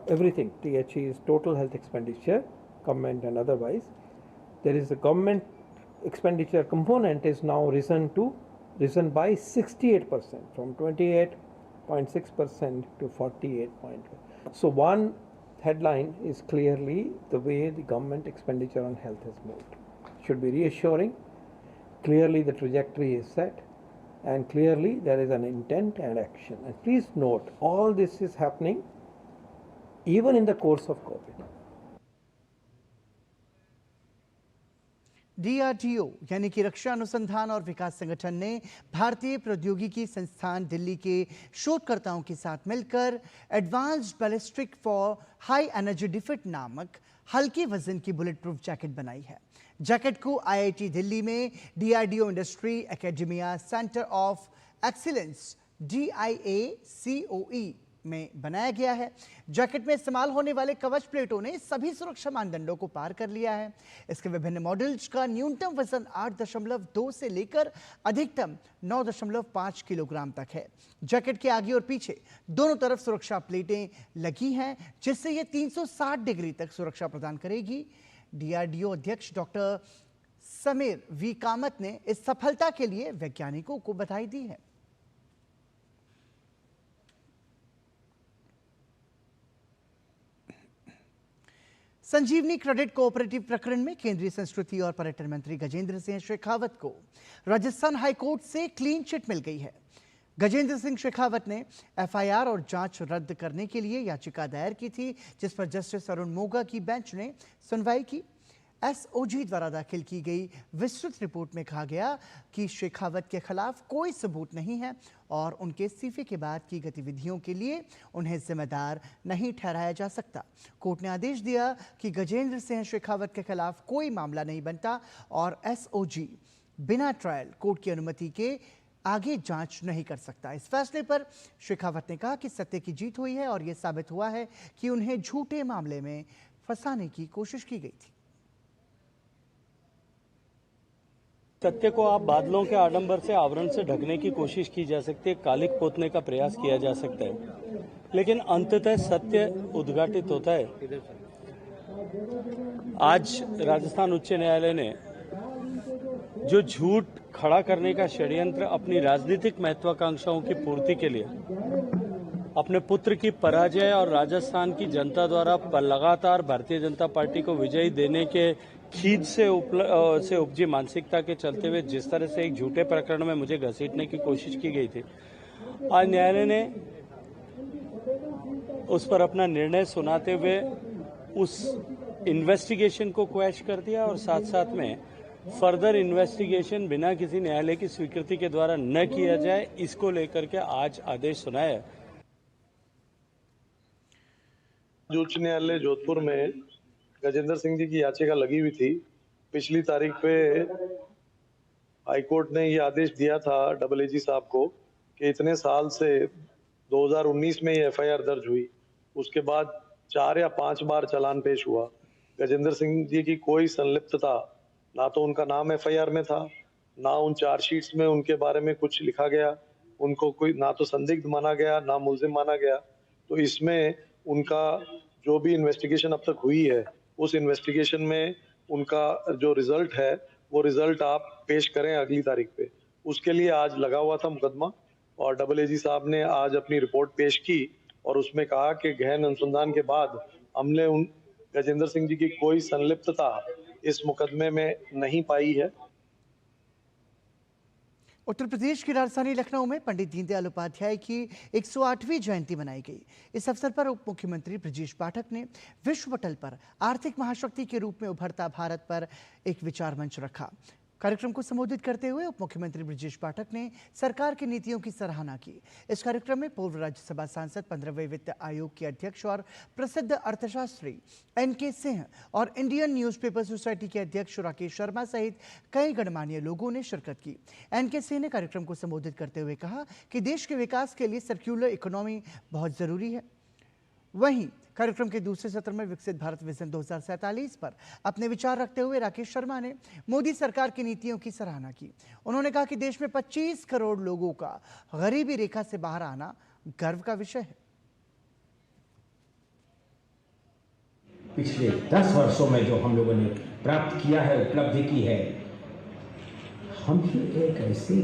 everything, THE's total health expenditure, government and otherwise. There is a government expenditure component is now risen by 68%, from 28.6% to 48.1%. So one headline is clearly the way the government expenditure on health has moved. Should be reassuring. Clearly the trajectory is set, and clearly there is an intent and action. And please note, all this is happening even in the course of COVID. DRDO यानी कि रक्षा अनुसंधान और विकास संगठन ने भारतीय प्रौद्योगिकी संस्थान दिल्ली के शोधकर्ताओं के साथ मिलकर advanced ballistic for high energy defence नामक हल्के वजन की बुलेट प्रूफ जैकेट बनाई है। जैकेट को IIT दिल्ली में DRDO industry academia centre of excellence DIACOE में बनाया गया है। जैकेट में इस्तेमाल होने वाले कवच प्लेटों ने सभी सुरक्षा मानदंडों को पार कर लिया है। इसके विभिन्न मॉडल्स का न्यूनतम वजन 8.2 से लेकर अधिकतम 9.5 किलोग्राम तक है। जैकेट के आगे और पीछे दोनों तरफ सुरक्षा प्लेटें लगी हैं, जिससे यह 360 डिग्री तक सुरक्षा प्रदान करेगी। DRDO अध्यक्ष डॉक्टर समीर वी कामत ने इस सफलता के लिए वैज्ञानिकों को बधाई दी है। संजीवनी क्रेडिट कोऑपरेटिव प्रकरण में केंद्रीय संस्कृति और पर्यटन मंत्री गजेंद्र सिंह शेखावत को राजस्थान हाईकोर्ट से क्लीन चिट मिल गई है। गजेंद्र सिंह शेखावत ने FIR और जांच रद्द करने के लिए याचिका दायर की थी, जिस पर जस्टिस अरुण मोगा की बेंच ने सुनवाई की। SOG द्वारा दाखिल की गई विस्तृत रिपोर्ट में कहा गया कि शेखावत के खिलाफ कोई सबूत नहीं है और उनके इस्तीफे के बाद की गतिविधियों के लिए उन्हें जिम्मेदार नहीं ठहराया जा सकता। कोर्ट ने आदेश दिया कि गजेंद्र सिंह शेखावत के खिलाफ कोई मामला नहीं बनता और SOG बिना ट्रायल कोर्ट की अनुमति के आगे जांच नहीं कर सकता। इस फैसले पर शेखावत ने कहा कि सत्य की जीत हुई है और यह साबित हुआ है कि उन्हें झूठे मामले में फंसाने की कोशिश की गई थी। सत्य को आप बादलों के आडंबर से आवरण से ढकने की कोशिश की जा सकती है, कालिक पोतने का प्रयास किया जा सकता है, लेकिन अंततः सत्य उद्घाटित होता है। आज राजस्थान उच्च न्यायालय ने जो झूठ खड़ा करने का षड्यंत्र अपनी राजनीतिक महत्वाकांक्षाओं की पूर्ति के लिए अपने पुत्र की पराजय और राजस्थान की जनता द्वारा लगातार भारतीय जनता पार्टी को विजयी देने के खींच से उपजी मानसिकता के चलते हुए जिस तरह से एक झूठे प्रकरण में मुझे घसीटने की कोशिश की गई थी, आज न्यायालय ने उस पर अपना निर्णय सुनाते हुए उस इन्वेस्टिगेशन को क्वैश कर दिया और साथ साथ में फर्दर इन्वेस्टिगेशन बिना किसी न्यायालय की स्वीकृति के द्वारा न किया जाए, इसको लेकर के आज आदेश सुनाया। उच्च न्यायालय जोधपुर में गजेंद्र सिंह जी की याचिका लगी हुई थी। पिछली तारीख पे हाईकोर्ट ने ये आदेश दिया था AAG साहब को कि इतने साल से 2019 में ये FIR दर्ज हुई, उसके बाद 4 या 5 बार चालान पेश हुआ। गजेंद्र सिंह जी की कोई संलिप्तता, ना तो उनका नाम FIR में था, ना उन चार्जशीट्स में उनके बारे में कुछ लिखा गया, उनको कोई ना तो संदिग्ध माना गया ना मुल्जिम माना गया। तो इसमें उनका जो भी इन्वेस्टिगेशन अब तक हुई है, उस इन्वेस्टिगेशन में उनका जो रिजल्ट है वो रिजल्ट आप पेश करें अगली तारीख पे। उसके लिए आज लगा हुआ था मुकदमा और AAG साहब ने आज अपनी रिपोर्ट पेश की और उसमें कहा कि गहन अनुसंधान के बाद हमने उन गजेंद्र सिंह जी की कोई संलिप्तता इस मुकदमे में नहीं पाई है। उत्तर प्रदेश की राजधानी लखनऊ में पंडित दीनदयाल उपाध्याय की 108वीं जयंती मनाई गई। इस अवसर पर उप मुख्यमंत्री ब्रजेश पाठक ने विश्व पटल पर आर्थिक महाशक्ति के रूप में उभरता भारत पर एक विचार मंच रखा। कार्यक्रम को संबोधित करते हुए उप मुख्यमंत्री ब्रजेश पाठक ने सरकार की नीतियों की सराहना की। इस कार्यक्रम में पूर्व राज्यसभा सांसद 15वें वित्त आयोग के अध्यक्ष और प्रसिद्ध अर्थशास्त्री NK सिंह और इंडियन न्यूज़पेपर सोसाइटी के अध्यक्ष राकेश शर्मा सहित कई गणमान्य लोगों ने शिरकत की। NK सिंह ने कार्यक्रम को संबोधित करते हुए कहा कि देश के विकास के लिए सर्कुलर इकोनॉमी बहुत जरूरी है। वहीं कार्यक्रम के दूसरे सत्र में विकसित भारत विजन 2047 पर अपने विचार रखते हुए राकेश शर्मा ने मोदी सरकार की नीतियों की सराहना की। उन्होंने कहा कि देश में 25 करोड़ लोगों का गरीबी रेखा से बाहर आना गर्व का विषय है। पिछले 10 वर्षों में जो हम लोगों ने प्राप्त किया है, उपलब्धि की है, हम ही एक ऐसे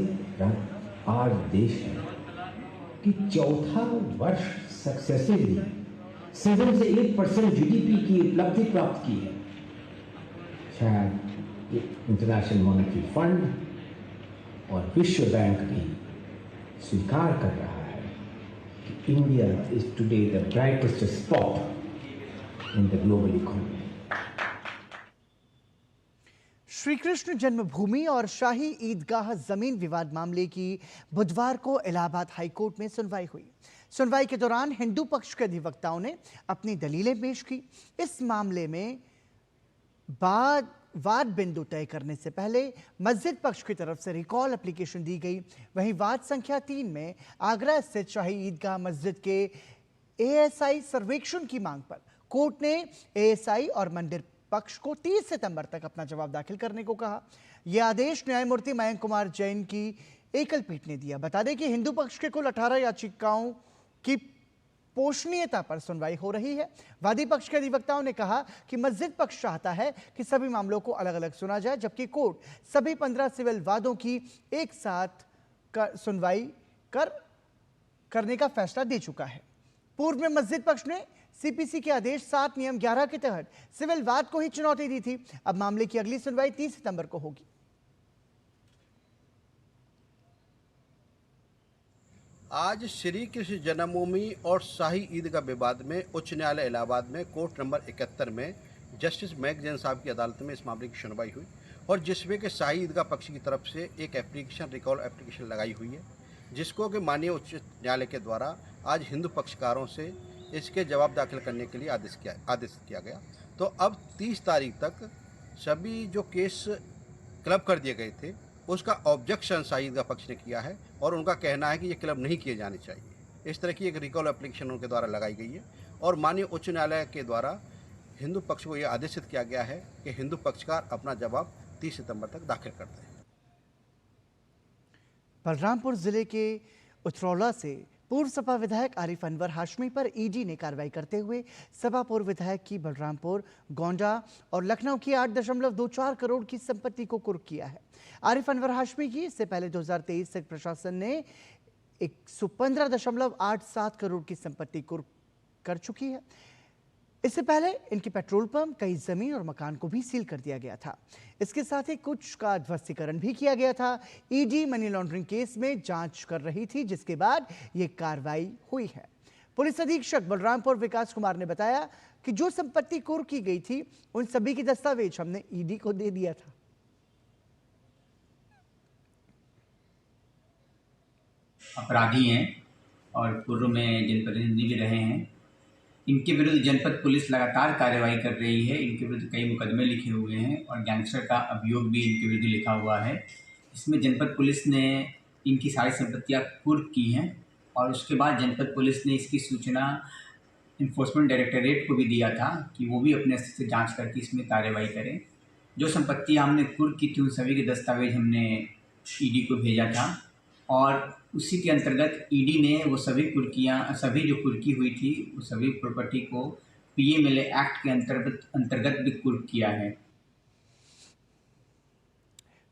आज देश है कि चौथा वर्ष सक्सेसिवली 7 से 8% GDP की उपलब्धि प्राप्त की है। शायद इंटरनेशनल मॉनेटरी फंड और विश्व बैंक भी स्वीकार कर रहा है कि India is today the brightest spot in the global economy. Shri Krishna जन्मभूमि और शाही ईदगाह जमीन विवाद मामले की बुधवार को इलाहाबाद हाईकोर्ट में सुनवाई हुई। सुनवाई के दौरान हिंदू पक्ष के अधिवक्ताओं ने अपनी दलीलें पेश की। इस मामले में वाद बिंदु तय करने से पहले मस्जिद पक्ष की तरफ से रिकॉल एप्लीकेशन दी गई। वहीं वाद संख्या 3 में आगरा स्थित शाही ईदगाह मस्जिद के ASI सर्वेक्षण की मांग पर कोर्ट ने ASI और मंदिर पक्ष को 30 सितंबर तक अपना जवाब दाखिल करने को कहा। यह आदेश न्यायमूर्ति मयंक कुमार जैन की एकल पीठ ने दिया। बता दें कि हिंदू पक्ष के कुल 18 याचिकाओं की पोषणीयता पर सुनवाई हो रही है। वादी पक्ष के अधिवक्ताओं ने कहा कि मस्जिद पक्ष चाहता है कि सभी मामलों को अलग अलग सुना जाए, जबकि कोर्ट सभी 15 सिविल वादों की एक साथ सुनवाई करने का फैसला दे चुका है। पूर्व में मस्जिद पक्ष ने CPC के आदेश 7 नियम 11 के तहत सिविल वाद को ही चुनौती दी थी। अब मामले की अगली सुनवाई 30 सितंबर को होगी। आज श्री कृष्ण जन्मभूमि और शाही ईदगाह विवाद में उच्च न्यायालय इलाहाबाद में कोर्ट नंबर 71 में जस्टिस मयंक जैन साहब की अदालत में इस मामले की सुनवाई हुई और जिसमें कि शाही ईदगाह पक्ष की तरफ से एक एप्लीकेशन रिकॉल एप्लीकेशन लगाई हुई है, जिसको कि माननीय उच्च न्यायालय के द्वारा आज हिंदू पक्षकारों से इसके जवाब दाखिल करने के लिए आदेश किया गया। तो अब 30 तारीख तक सभी जो केस क्लब कर दिए गए थे उसका ऑब्जेक्शन शाही ईदगाह पक्ष ने किया है और उनका कहना है कि ये क्लब नहीं किए जाने चाहिए। इस तरह की एक रिकॉल एप्लीकेशन उनके द्वारा लगाई गई है और माननीय उच्च न्यायालय के द्वारा हिंदू पक्ष को यह आदेशित किया गया है कि हिंदू पक्षकार अपना जवाब 30 सितंबर तक दाखिल करते हैं। बलरामपुर जिले के उतरौला से पूर्व सपा विधायक आरिफ अनवर हाशमी पर ईडी ने कार्रवाई करते हुए सपा पूर्व विधायक की बलरामपुर, गोंडा और लखनऊ की 8.24 करोड़ की संपत्ति को कुर्क किया है। आरिफ अनवर हाशमी की इससे पहले 2023 तक प्रशासन ने 115.87 करोड़ की संपत्ति कुर्क कर चुकी है। इससे पहले इनकी पेट्रोल पंप, कई जमीन और मकान को भी सील कर दिया गया था। इसके साथ ही कुछ का ध्वस्तीकरण भी किया गया था। ईडी मनी लॉन्ड्रिंग केस में जांच कर रही थी, जिसके बाद ये कार्रवाई हुई है। पुलिस अधीक्षक बलरामपुर विकास कुमार ने बताया कि जो संपत्ति कुर्क की गई थी उन सभी के दस्तावेज हमने ईडी को दे दिया था। अपराधी हैं और पूर्व में जनप्रतिनिधि भी रहे हैं। इनके विरुद्ध जनपद पुलिस लगातार कार्रवाई कर रही है। इनके विरुद्ध कई मुकदमे लिखे हुए हैं और गैंगस्टर का अभियोग भी इनके विरुद्ध लिखा हुआ है। इसमें जनपद पुलिस ने इनकी सारी संपत्तियां कुर्क की हैं और उसके बाद जनपद पुलिस ने इसकी सूचना इन्फोर्समेंट डायरेक्टरेट को भी दिया था कि वो भी अपने स्तर से जांच करके इसमें कार्रवाई करें। जो संपत्तियां हमने कुर्क की थी उन सभी के दस्तावेज हमने ईडी को भेजा था और उसी के अंतर्गत ईडी ने वो सभी जो कुर्की हुई थी वो सभी प्रॉपर्टी को PMLA एक्ट के अंतर्गत भी कुर्क किया है।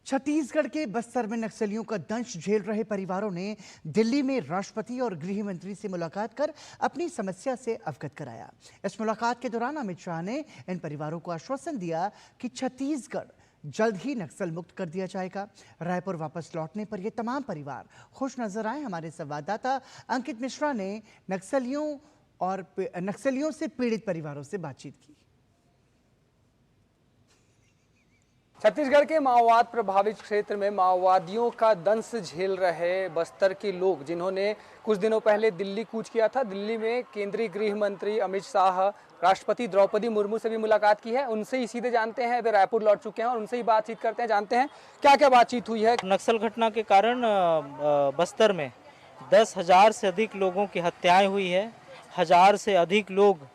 छत्तीसगढ़ के बस्तर में नक्सलियों का दंश झेल रहे परिवारों ने दिल्ली में राष्ट्रपति और गृह मंत्री से मुलाकात कर अपनी समस्या से अवगत कराया। इस मुलाकात के दौरान अमित शाह ने इन परिवारों को आश्वासन दिया कि छत्तीसगढ़ जल्द ही नक्सल मुक्त कर दिया जाएगा। रायपुर वापस लौटने पर ये तमाम परिवार खुश नजर आए। हमारे संवाददाता अंकित मिश्रा ने नक्सलियों से पीड़ित परिवारों से बातचीत की। छत्तीसगढ़ के माओवाद प्रभावित क्षेत्र में माओवादियों का दंश झेल रहे बस्तर के लोग, जिन्होंने कुछ दिनों पहले दिल्ली कूच किया था। दिल्ली में केंद्रीय गृह मंत्री अमित शाह, राष्ट्रपति द्रौपदी मुर्मू से भी मुलाकात की है। उनसे ही सीधे जानते हैं, वे रायपुर लौट चुके हैं और उनसे ही बातचीत करते हैं, जानते हैं क्या क्या बातचीत हुई है। नक्सल घटना के कारण बस्तर में 10,000 से अधिक लोगों की हत्याएं हुई है। 1000 से अधिक लोग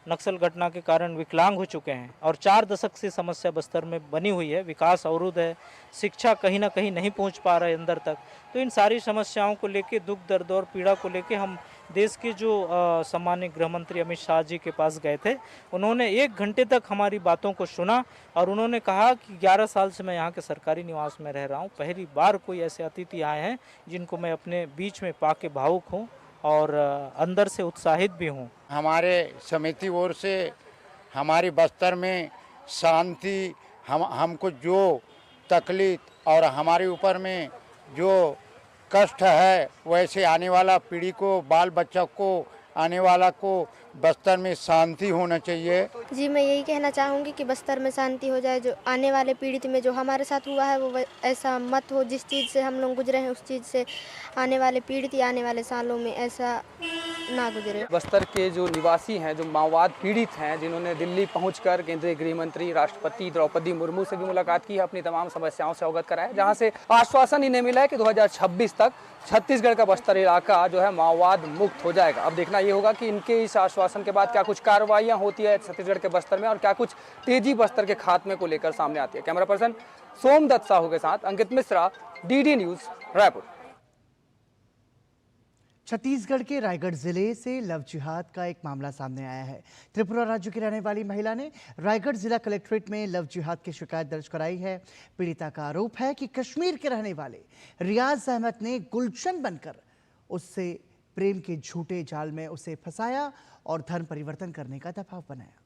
नक्सल घटना के कारण विकलांग हो चुके हैं और 4 दशक से समस्या बस्तर में बनी हुई है। विकास अवरुद्ध है, शिक्षा कहीं ना कहीं नहीं पहुंच पा रहा है अंदर तक। तो इन सारी समस्याओं को लेके, दुख दर्द और पीड़ा को लेके हम देश के जो सम्माननीय गृह मंत्री अमित शाह जी के पास गए थे। उन्होंने 1 घंटे तक हमारी बातों को सुना और उन्होंने कहा कि 11 साल से मैं यहाँ के सरकारी निवास में रह रहा हूँ। पहली बार कोई ऐसे अतिथि आए हैं जिनको मैं अपने बीच में पाके भावुक हूँ और अंदर से उत्साहित भी हूँ। हमारे समिति ओर से हमारी बस्तर में शांति, हमको जो तकलीफ और हमारे ऊपर में जो कष्ट है, वैसे आने वाला पीढ़ी को, बाल बच्चा को, आने वाला को बस्तर में शांति होना चाहिए। जी, मैं यही कहना चाहूँगी कि बस्तर में शांति हो जाए। जो आने वाले पीढ़ी में जो हमारे साथ हुआ है वो ऐसा मत हो। जिस चीज़ से हम लोग गुजरे हैं उस चीज़ से आने वाले पीढ़ी आने वाले सालों में ऐसा ना गुजरे। बस्तर के जो निवासी हैं, जो माओवाद पीड़ित हैं, जिन्होंने दिल्ली पहुंचकर केंद्रीय गृह मंत्री राष्ट्रपति द्रौपदी मुर्मू से भी मुलाकात की है, अपनी तमाम समस्याओं से अवगत कराया, जहां से आश्वासन इन्हें मिला है कि 2026 तक छत्तीसगढ़ का बस्तर इलाका जो है माओवाद मुक्त हो जाएगा। अब देखना ये होगा कि इनके इस आश्वासन के बाद क्या कुछ कार्रवाइयां होती है छत्तीसगढ़ के बस्तर में और क्या कुछ तेजी बस्तर के खात्मे को लेकर सामने आती है। कैमरा पर्सन सोमदत्त साहू के साथ अंकित मिश्रा, डीडी न्यूज, रायपुर। छत्तीसगढ़ के रायगढ़ जिले से लव जिहाद का एक मामला सामने आया है। त्रिपुरा राज्य की रहने वाली महिला ने रायगढ़ जिला कलेक्ट्रेट में लव जिहाद की शिकायत दर्ज कराई है। पीड़िता का आरोप है कि कश्मीर के रहने वाले रियाज अहमद ने गुलशन बनकर उससे प्रेम के झूठे जाल में उसे फंसाया और धर्म परिवर्तन करने का दबाव बनाया।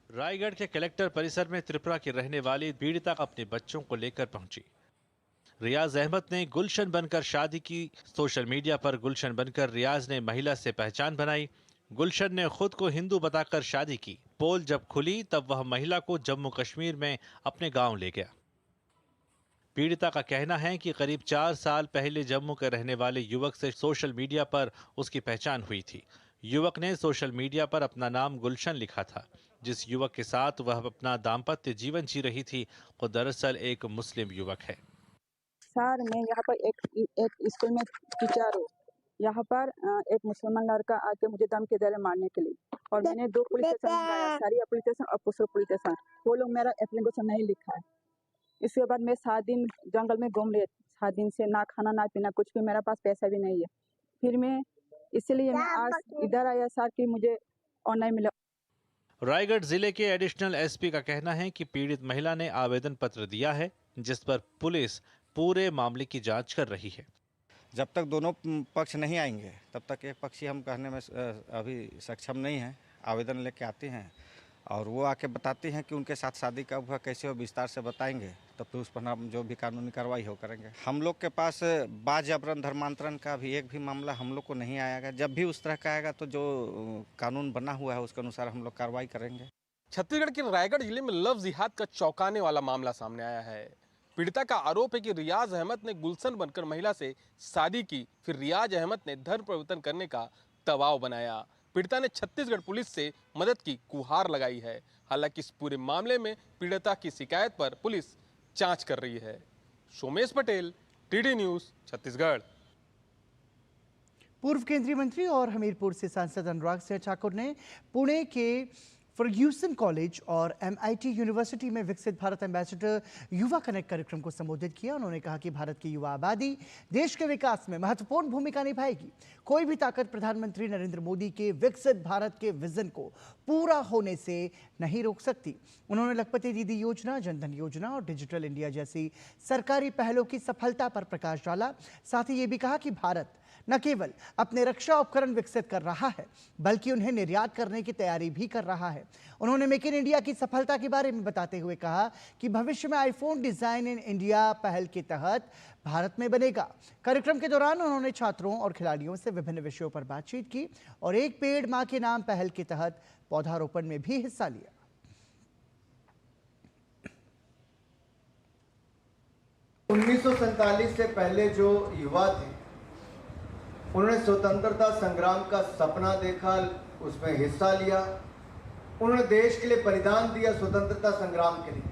रायगढ़ के कलेक्टर परिसर में त्रिपुरा की रहने वाली पीड़िता अपने बच्चों को लेकर पहुंची। रियाज अहमद ने गुलशन बनकर शादी की। सोशल मीडिया पर गुलशन बनकर रियाज ने महिला से पहचान बनाई। गुलशन ने खुद को हिंदू बताकर शादी की। पोल जब खुली तब वह महिला को जम्मू कश्मीर में अपने गांव ले गया। पीड़िता का कहना है कि करीब 4 साल पहले जम्मू के रहने वाले युवक से सोशल मीडिया पर उसकी पहचान हुई थी। युवक ने सोशल मीडिया पर अपना नाम गुलशन लिखा था। जिस युवक के साथ वह अपना दाम्पत्य जीवन जी रही थी वो दरअसल एक मुस्लिम युवक है। सर, मैं यहाँ पर एक स्कूल में टीचर हूँ। यहाँ पर एक मुसलमान लड़का आके मुझे धमकी दे रहे मारने के लिए और मैंने 2 पुलिस स्टेशन गया, सरिया पुलिस स्टेशन और पुसर पुलिस स्टेशन। वो लोग मेरा एप्लीकेशन नहीं लिखा है। इसके बाद मैं 7 दिन जंगल में घूम रही, 7 दिन से ना खाना ना पीना कुछ भी, मेरा पास पैसा भी नहीं है। फिर मैं इसलिए मैं आज इधर आया सर कि मुझे और नहीं मिला। रायगढ़ जिले के एडिशनल एसपी का कहना है कि पीड़ित महिला ने आवेदन पत्र दिया है जिस पर पुलिस पूरे मामले की जांच कर रही है। जब तक दोनों पक्ष नहीं आएंगे तब तक एक पक्षी हम कहने में अभी सक्षम नहीं हैं। आवेदन लेके आते हैं और वो आके बताते हैं कि उनके साथ शादी कब हुआ, कैसे हो, विस्तार से बताएंगे, तो फिर उस पर हम जो भी कानूनी कार्रवाई हो करेंगे। हम लोग के पास बाजबरन धर्मांतरण का भी एक भी मामला हम लोग को नहीं आएगा। जब भी उस तरह का आएगा तो जो कानून बना हुआ है उसके अनुसार हम लोग कार्रवाई करेंगे। छत्तीसगढ़ के रायगढ़ जिले में लव जिहाद का चौंकाने वाला मामला सामने आया है। पीड़िता का आरोप है कि रियाज अहमद ने गुलशन बनकर महिला से शादी की, फिर रियाज अहमद ने धर्म परिवर्तन करने का दबाव बनाया। पीड़िता ने छत्तीसगढ़ पुलिस से मदद की गुहार लगाई है। हालांकि इस पूरे मामले में पीड़िता की शिकायत पर पुलिस जांच कर रही है। Somesh Patel, TD news, Chhattisgarh. पूर्व केंद्रीय मंत्री और हमीरपुर से सांसद अनुराग सिंह ठाकुर ने पुणे के फर्ग्यूसन कॉलेज और MIT यूनिवर्सिटी में विकसित भारत एम्बेसडर युवा कनेक्ट कार्यक्रम को संबोधित किया। उन्होंने कहा कि भारत की युवा आबादी देश के विकास में महत्वपूर्ण भूमिका निभाएगी। कोई भी ताकत प्रधानमंत्री नरेंद्र मोदी के विकसित भारत के विजन को पूरा होने से नहीं रोक सकती। उन्होंने लखपति दीदी योजना, जनधन योजना और डिजिटल इंडिया जैसी सरकारी पहलों की सफलता पर प्रकाश डाला। साथ ही ये भी कहा कि भारत न केवल अपने रक्षा उपकरण विकसित कर रहा है बल्कि उन्हें निर्यात करने की तैयारी भी कर रहा है। उन्होंने मेक इन इंडिया की सफलता के बारे में बताते हुए कहा कि भविष्य में आईफोन डिजाइन इन इंडिया पहल के तहत भारत में बनेगा। कार्यक्रम के दौरान उन्होंने छात्रों और खिलाड़ियों से विभिन्न विषयों पर बातचीत की और एक पेड़ मां के नाम पहल के तहत पौधारोपण में भी हिस्सा लिया। 1947 से पहले जो युवा थे उन्होंने स्वतंत्रता संग्राम का सपना देखा, उसमें हिस्सा लिया, उन्होंने देश के लिए बलिदान दिया। स्वतंत्रता संग्राम के लिए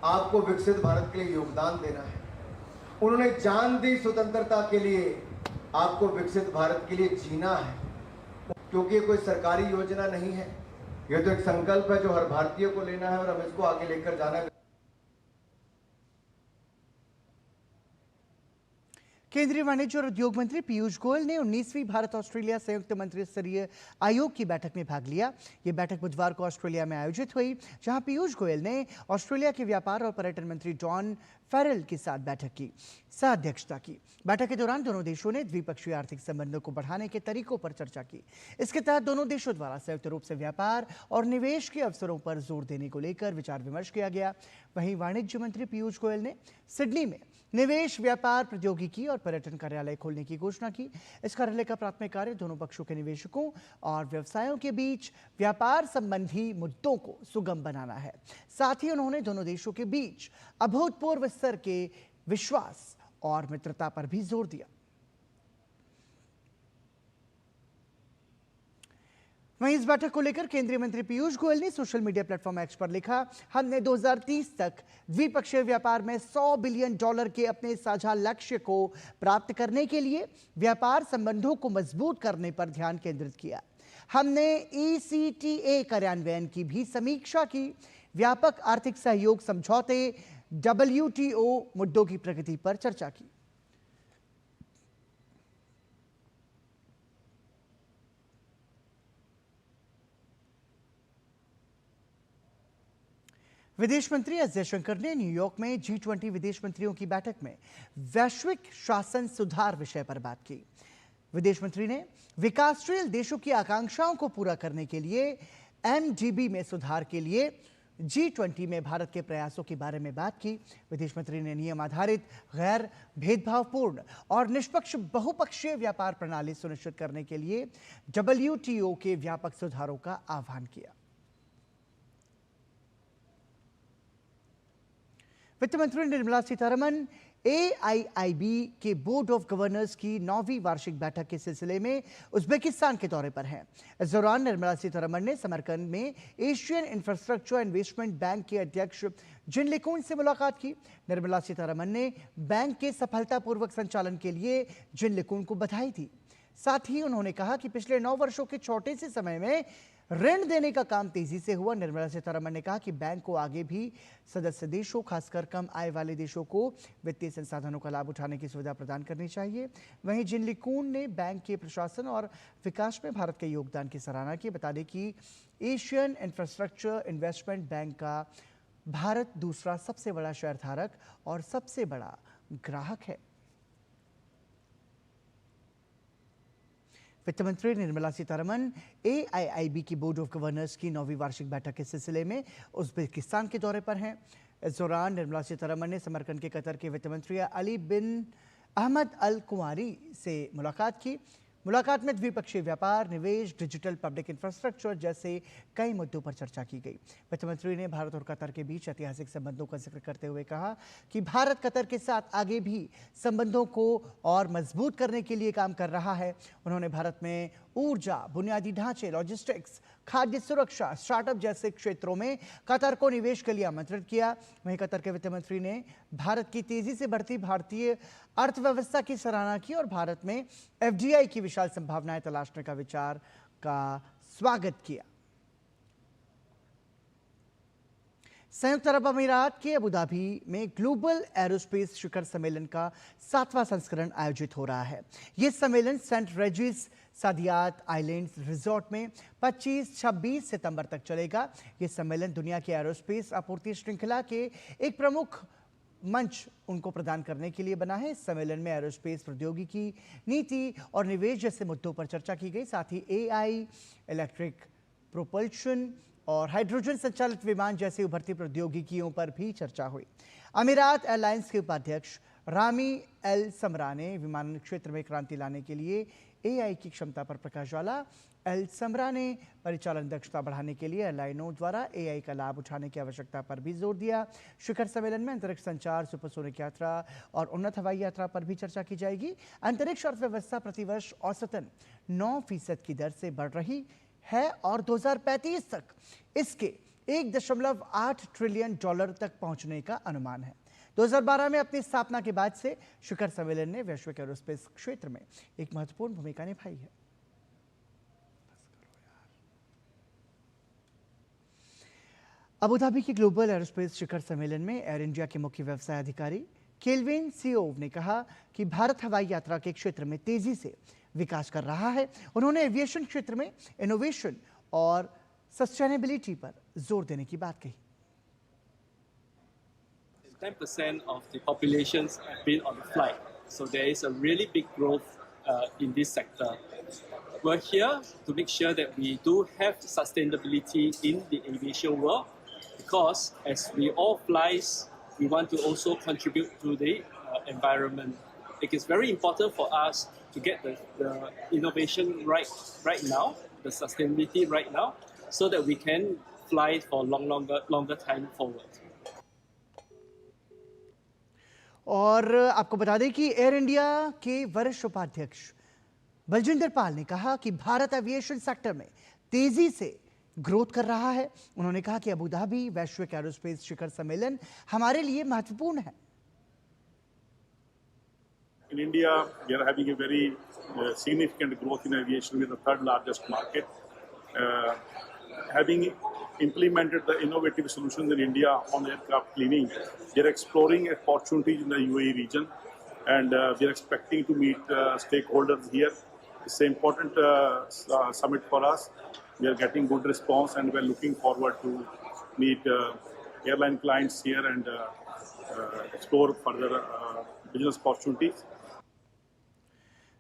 आपको विकसित भारत के लिए योगदान देना है। उन्होंने जान दी स्वतंत्रता के लिए, आपको विकसित भारत के लिए जीना है। क्योंकि ये कोई सरकारी योजना नहीं है, ये तो एक संकल्प है जो हर भारतीय को लेना है और हमें इसको आगे लेकर जाना है। केंद्रीय वाणिज्य और उद्योग मंत्री पीयूष गोयल ने 19वीं भारत ऑस्ट्रेलिया संयुक्त मंत्री स्तरीय आयोग की बैठक में भाग लिया। ये बैठक बुधवार को ऑस्ट्रेलिया में आयोजित हुई, जहां पीयूष गोयल ने ऑस्ट्रेलिया के व्यापार और पर्यटन मंत्री डॉन फेरेल के साथ बैठक की सह-अध्यक्षता की। बैठक के दौरान दोनों देशों ने द्विपक्षीय आर्थिक संबंधों को बढ़ाने के तरीकों पर चर्चा की। इसके तहत दोनों देशों द्वारा संयुक्त रूप से व्यापार और निवेश के अवसरों पर जोर देने को लेकर विचार विमर्श किया गया। वहीं वाणिज्य मंत्री पीयूष गोयल ने सिडनी में निवेश, व्यापार, प्रौद्योगिकी और पर्यटन कार्यालय खोलने की घोषणा की। इस कार्यालय का प्राथमिक कार्य दोनों पक्षों के निवेशकों और व्यवसायों के बीच व्यापार संबंधी मुद्दों को सुगम बनाना है। साथ ही उन्होंने दोनों देशों के बीच अभूतपूर्व स्तर के विश्वास और मित्रता पर भी जोर दिया। वहीं इस बैठक को लेकर केंद्रीय मंत्री पीयूष गोयल ने सोशल मीडिया प्लेटफॉर्म एक्स पर लिखा, हमने 2030 तक द्विपक्षीय व्यापार में $100 बिलियन के अपने साझा लक्ष्य को प्राप्त करने के लिए व्यापार संबंधों को मजबूत करने पर ध्यान केंद्रित किया। हमने ECTA कार्यान्वयन की भी समीक्षा की, व्यापक आर्थिक सहयोग समझौते, WTO मुद्दों की प्रगति पर चर्चा की। विदेश मंत्री एस जयशंकर ने न्यूयॉर्क में G20 विदेश मंत्रियों की बैठक में वैश्विक शासन सुधार विषय पर बात की। विदेश मंत्री ने विकासशील देशों की आकांक्षाओं को पूरा करने के लिए MDB में सुधार के लिए G20 में भारत के प्रयासों के बारे में बात की। विदेश मंत्री ने नियम आधारित, गैर भेदभावपूर्ण और निष्पक्ष बहुपक्षीय व्यापार प्रणाली सुनिश्चित करने के लिए WTO के व्यापक सुधारों का आह्वान किया। वित्त मंत्री निर्मला सीतारमण AIIB के बोर्ड ऑफ गवर्नर्स की 9वीं वार्षिक बैठक के सिलसिले में उज्बेकिस्तान के दौरे पर हैं। इस दौरान निर्मला सीतारमण ने समरकंद में एशियन इंफ्रास्ट्रक्चर इन्वेस्टमेंट बैंक के अध्यक्ष जिन लिकून से मुलाकात की। निर्मला सीतारमण ने बैंक के सफलतापूर्वक संचालन के लिए जिन लिकून को बधाई दी। साथ ही उन्होंने कहा कि पिछले 9 वर्षों के छोटे से समय में ऋण देने का काम तेजी से हुआ। निर्मला सीतारमण ने कहा कि बैंक को आगे भी सदस्य देशों, खासकर कम आय वाले देशों को वित्तीय संसाधनों का लाभ उठाने की सुविधा प्रदान करनी चाहिए। वहीं जिन लिकून ने बैंक के प्रशासन और विकास में भारत के योगदान की सराहना की। बता दें कि एशियन इंफ्रास्ट्रक्चर इन्वेस्टमेंट बैंक का भारत दूसरा सबसे बड़ा शेयरधारक और सबसे बड़ा ग्राहक है। वित्त मंत्री निर्मला सीतारमण AIIB की बोर्ड ऑफ गवर्नर्स की 9वीं वार्षिक बैठक के सिलसिले में उज्बेकिस्तान के दौरे पर हैं। इस दौरान निर्मला सीतारमण ने समरकंद के कतर के वित्त मंत्री अली बिन अहमद अल कुंवारी से मुलाकात की। मुलाकात में द्विपक्षीय व्यापार, निवेश, डिजिटल पब्लिक इंफ्रास्ट्रक्चर जैसे कई मुद्दों पर चर्चा की गई। वित्त मंत्री ने भारत और कतर के बीच ऐतिहासिक संबंधों का जिक्र करते हुए कहा कि भारत कतर के साथ आगे भी संबंधों को और मजबूत करने के लिए काम कर रहा है। उन्होंने भारत में ऊर्जा, बुनियादी ढांचे, लॉजिस्टिक्स, खाद्य सुरक्षा, स्टार्टअप जैसे क्षेत्रों में कतर को निवेश के लिए आमंत्रित किया। वहीं कतर के वित्त मंत्री ने भारत की तेजी से बढ़ती भारतीय अर्थव्यवस्था की सराहना की और भारत में FDI की विशाल संभावनाएं तलाशने का विचार का स्वागत किया। संयुक्त अरब अमीरात के अबू धाबी में ग्लोबल एरोस्पेस शिखर सम्मेलन का 7वां संस्करण आयोजित हो रहा है। ये सम्मेलन सेंट रेजिस सादियात आइलैंड्स रिजॉर्ट में 25-26 सितंबर तक चलेगा। ये सम्मेलन दुनिया के एरोस्पेस आपूर्ति श्रृंखला के एक प्रमुख मंच उनको प्रदान करने के लिए बना है। इस सम्मेलन में एरोस्पेस प्रौद्योगिकी, नीति और निवेश जैसे मुद्दों पर चर्चा की गई। साथ ही AI, इलेक्ट्रिक प्रोपल्शन और हाइड्रोजन संचालित विमान जैसी उभरती प्रौद्योगिकियों पर भी चर्चा हुई। अमीरात एयरलाइंस के उपाध्यक्ष रामी एल समरा ने विमान क्षेत्र में क्रांति लाने के लिए AI की क्षमता पर प्रकाश डाला। एल समरा ने परिचालन दक्षता बढ़ाने के लिए एयरलाइनों द्वारा AI का लाभ उठाने की आवश्यकता पर भी जोर दिया। शिखर सम्मेलन में अंतरिक्ष संचार, सुपरसोनिक यात्रा और उन्नत हवाई यात्रा पर भी चर्चा की जाएगी। अंतरिक्ष अर्थव्यवस्था प्रतिवर्ष औसतन 9% की दर से बढ़ रही है और 2035 तक इसके $1.8 ट्रिलियन तक पहुंचने का अनुमान है। 2012 में अपनी स्थापना के बाद से शिखर सम्मेलन ने वैश्विक एरोस्पेस क्षेत्र में एक महत्वपूर्ण भूमिका निभाई है। अबू धाबी के ग्लोबल एरोस्पेस शिखर सम्मेलन में एयर इंडिया के मुख्य व्यवसाय अधिकारी केल्विन सीओव ने कहा कि भारत हवाई यात्रा के क्षेत्र में तेजी से विकास कर रहा है। उन्होंने एविएशन क्षेत्र में इनोवेशन और सस्टेनेबिलिटी पर जोर देने की बात कही। 10% of the populations have been on the flight, so there is a really big growth in this sector. We're here to make sure that we do have sustainability in the aviation world, because as we all fly, we want to also contribute to the environment. It is very important for us to get the innovation right now, the sustainability right now, so that we can fly for longer time forward. और आपको बता दें कि air India के वरिष्ठ उपाध्यक्ष बलजिंदर पाल ने कहा कि भारत एविएशन सेक्टर में तेजी से ग्रोथ कर रहा है। उन्होंने कहा कि अबू धाबी वैश्विक एरोस्पेस शिखर सम्मेलन हमारे लिए महत्वपूर्ण है। In India, we are having a very significant growth in aviation. With the third largest market. Having implemented the innovative solutions in India on aircraft cleaning, we are exploring opportunities in the UAE region, and we are expecting to meet stakeholders here. It's an important summit for us. We are getting good response, and we are looking forward to meet airline clients here and explore further business opportunities.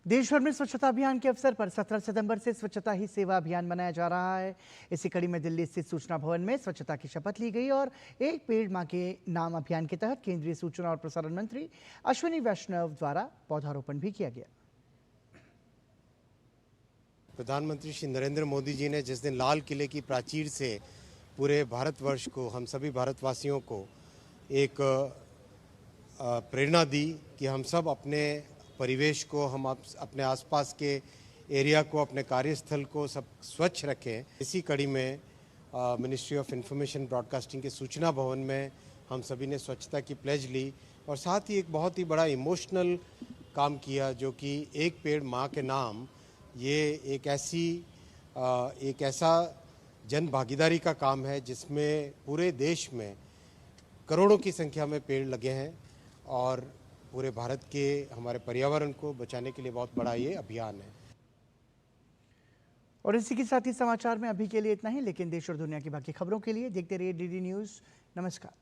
देश भर में स्वच्छता अभियान के अवसर पर 17 सितंबर से स्वच्छता ही सेवा अभियान मनाया जा रहा है। इसी कड़ी में दिल्ली स्थित सूचना भवन में स्वच्छता की शपथ ली गई और एक पेड़ मां के नाम अभियान के तहत केंद्रीय सूचना और प्रसारण मंत्री अश्विनी वैष्णव द्वारा पौधारोपण भी किया गया। प्रधानमंत्री श्री नरेंद्र मोदी जी ने जिस दिन लाल किले की प्राचीर से पूरे भारतवर्ष को, हम सभी भारतवासियों को एक प्रेरणा दी कि हम सब अपने परिवेश को, हम अपने आसपास के एरिया को, अपने कार्यस्थल को सब स्वच्छ रखें। इसी कड़ी में मिनिस्ट्री ऑफ इंफॉर्मेशन ब्रॉडकास्टिंग के सूचना भवन में हम सभी ने स्वच्छता की प्लेज ली और साथ ही एक बहुत ही बड़ा इमोशनल काम किया, जो कि एक पेड़ माँ के नाम, ये एक ऐसा जन भागीदारी का काम है जिसमें पूरे देश में करोड़ों की संख्या में पेड़ लगे हैं और पूरे भारत के हमारे पर्यावरण को बचाने के लिए बहुत बड़ा ये अभियान है। और इसी के साथ ही समाचार में अभी के लिए इतना ही, लेकिन देश और दुनिया की बाकी खबरों के लिए देखते रहिए DD न्यूज़। नमस्कार।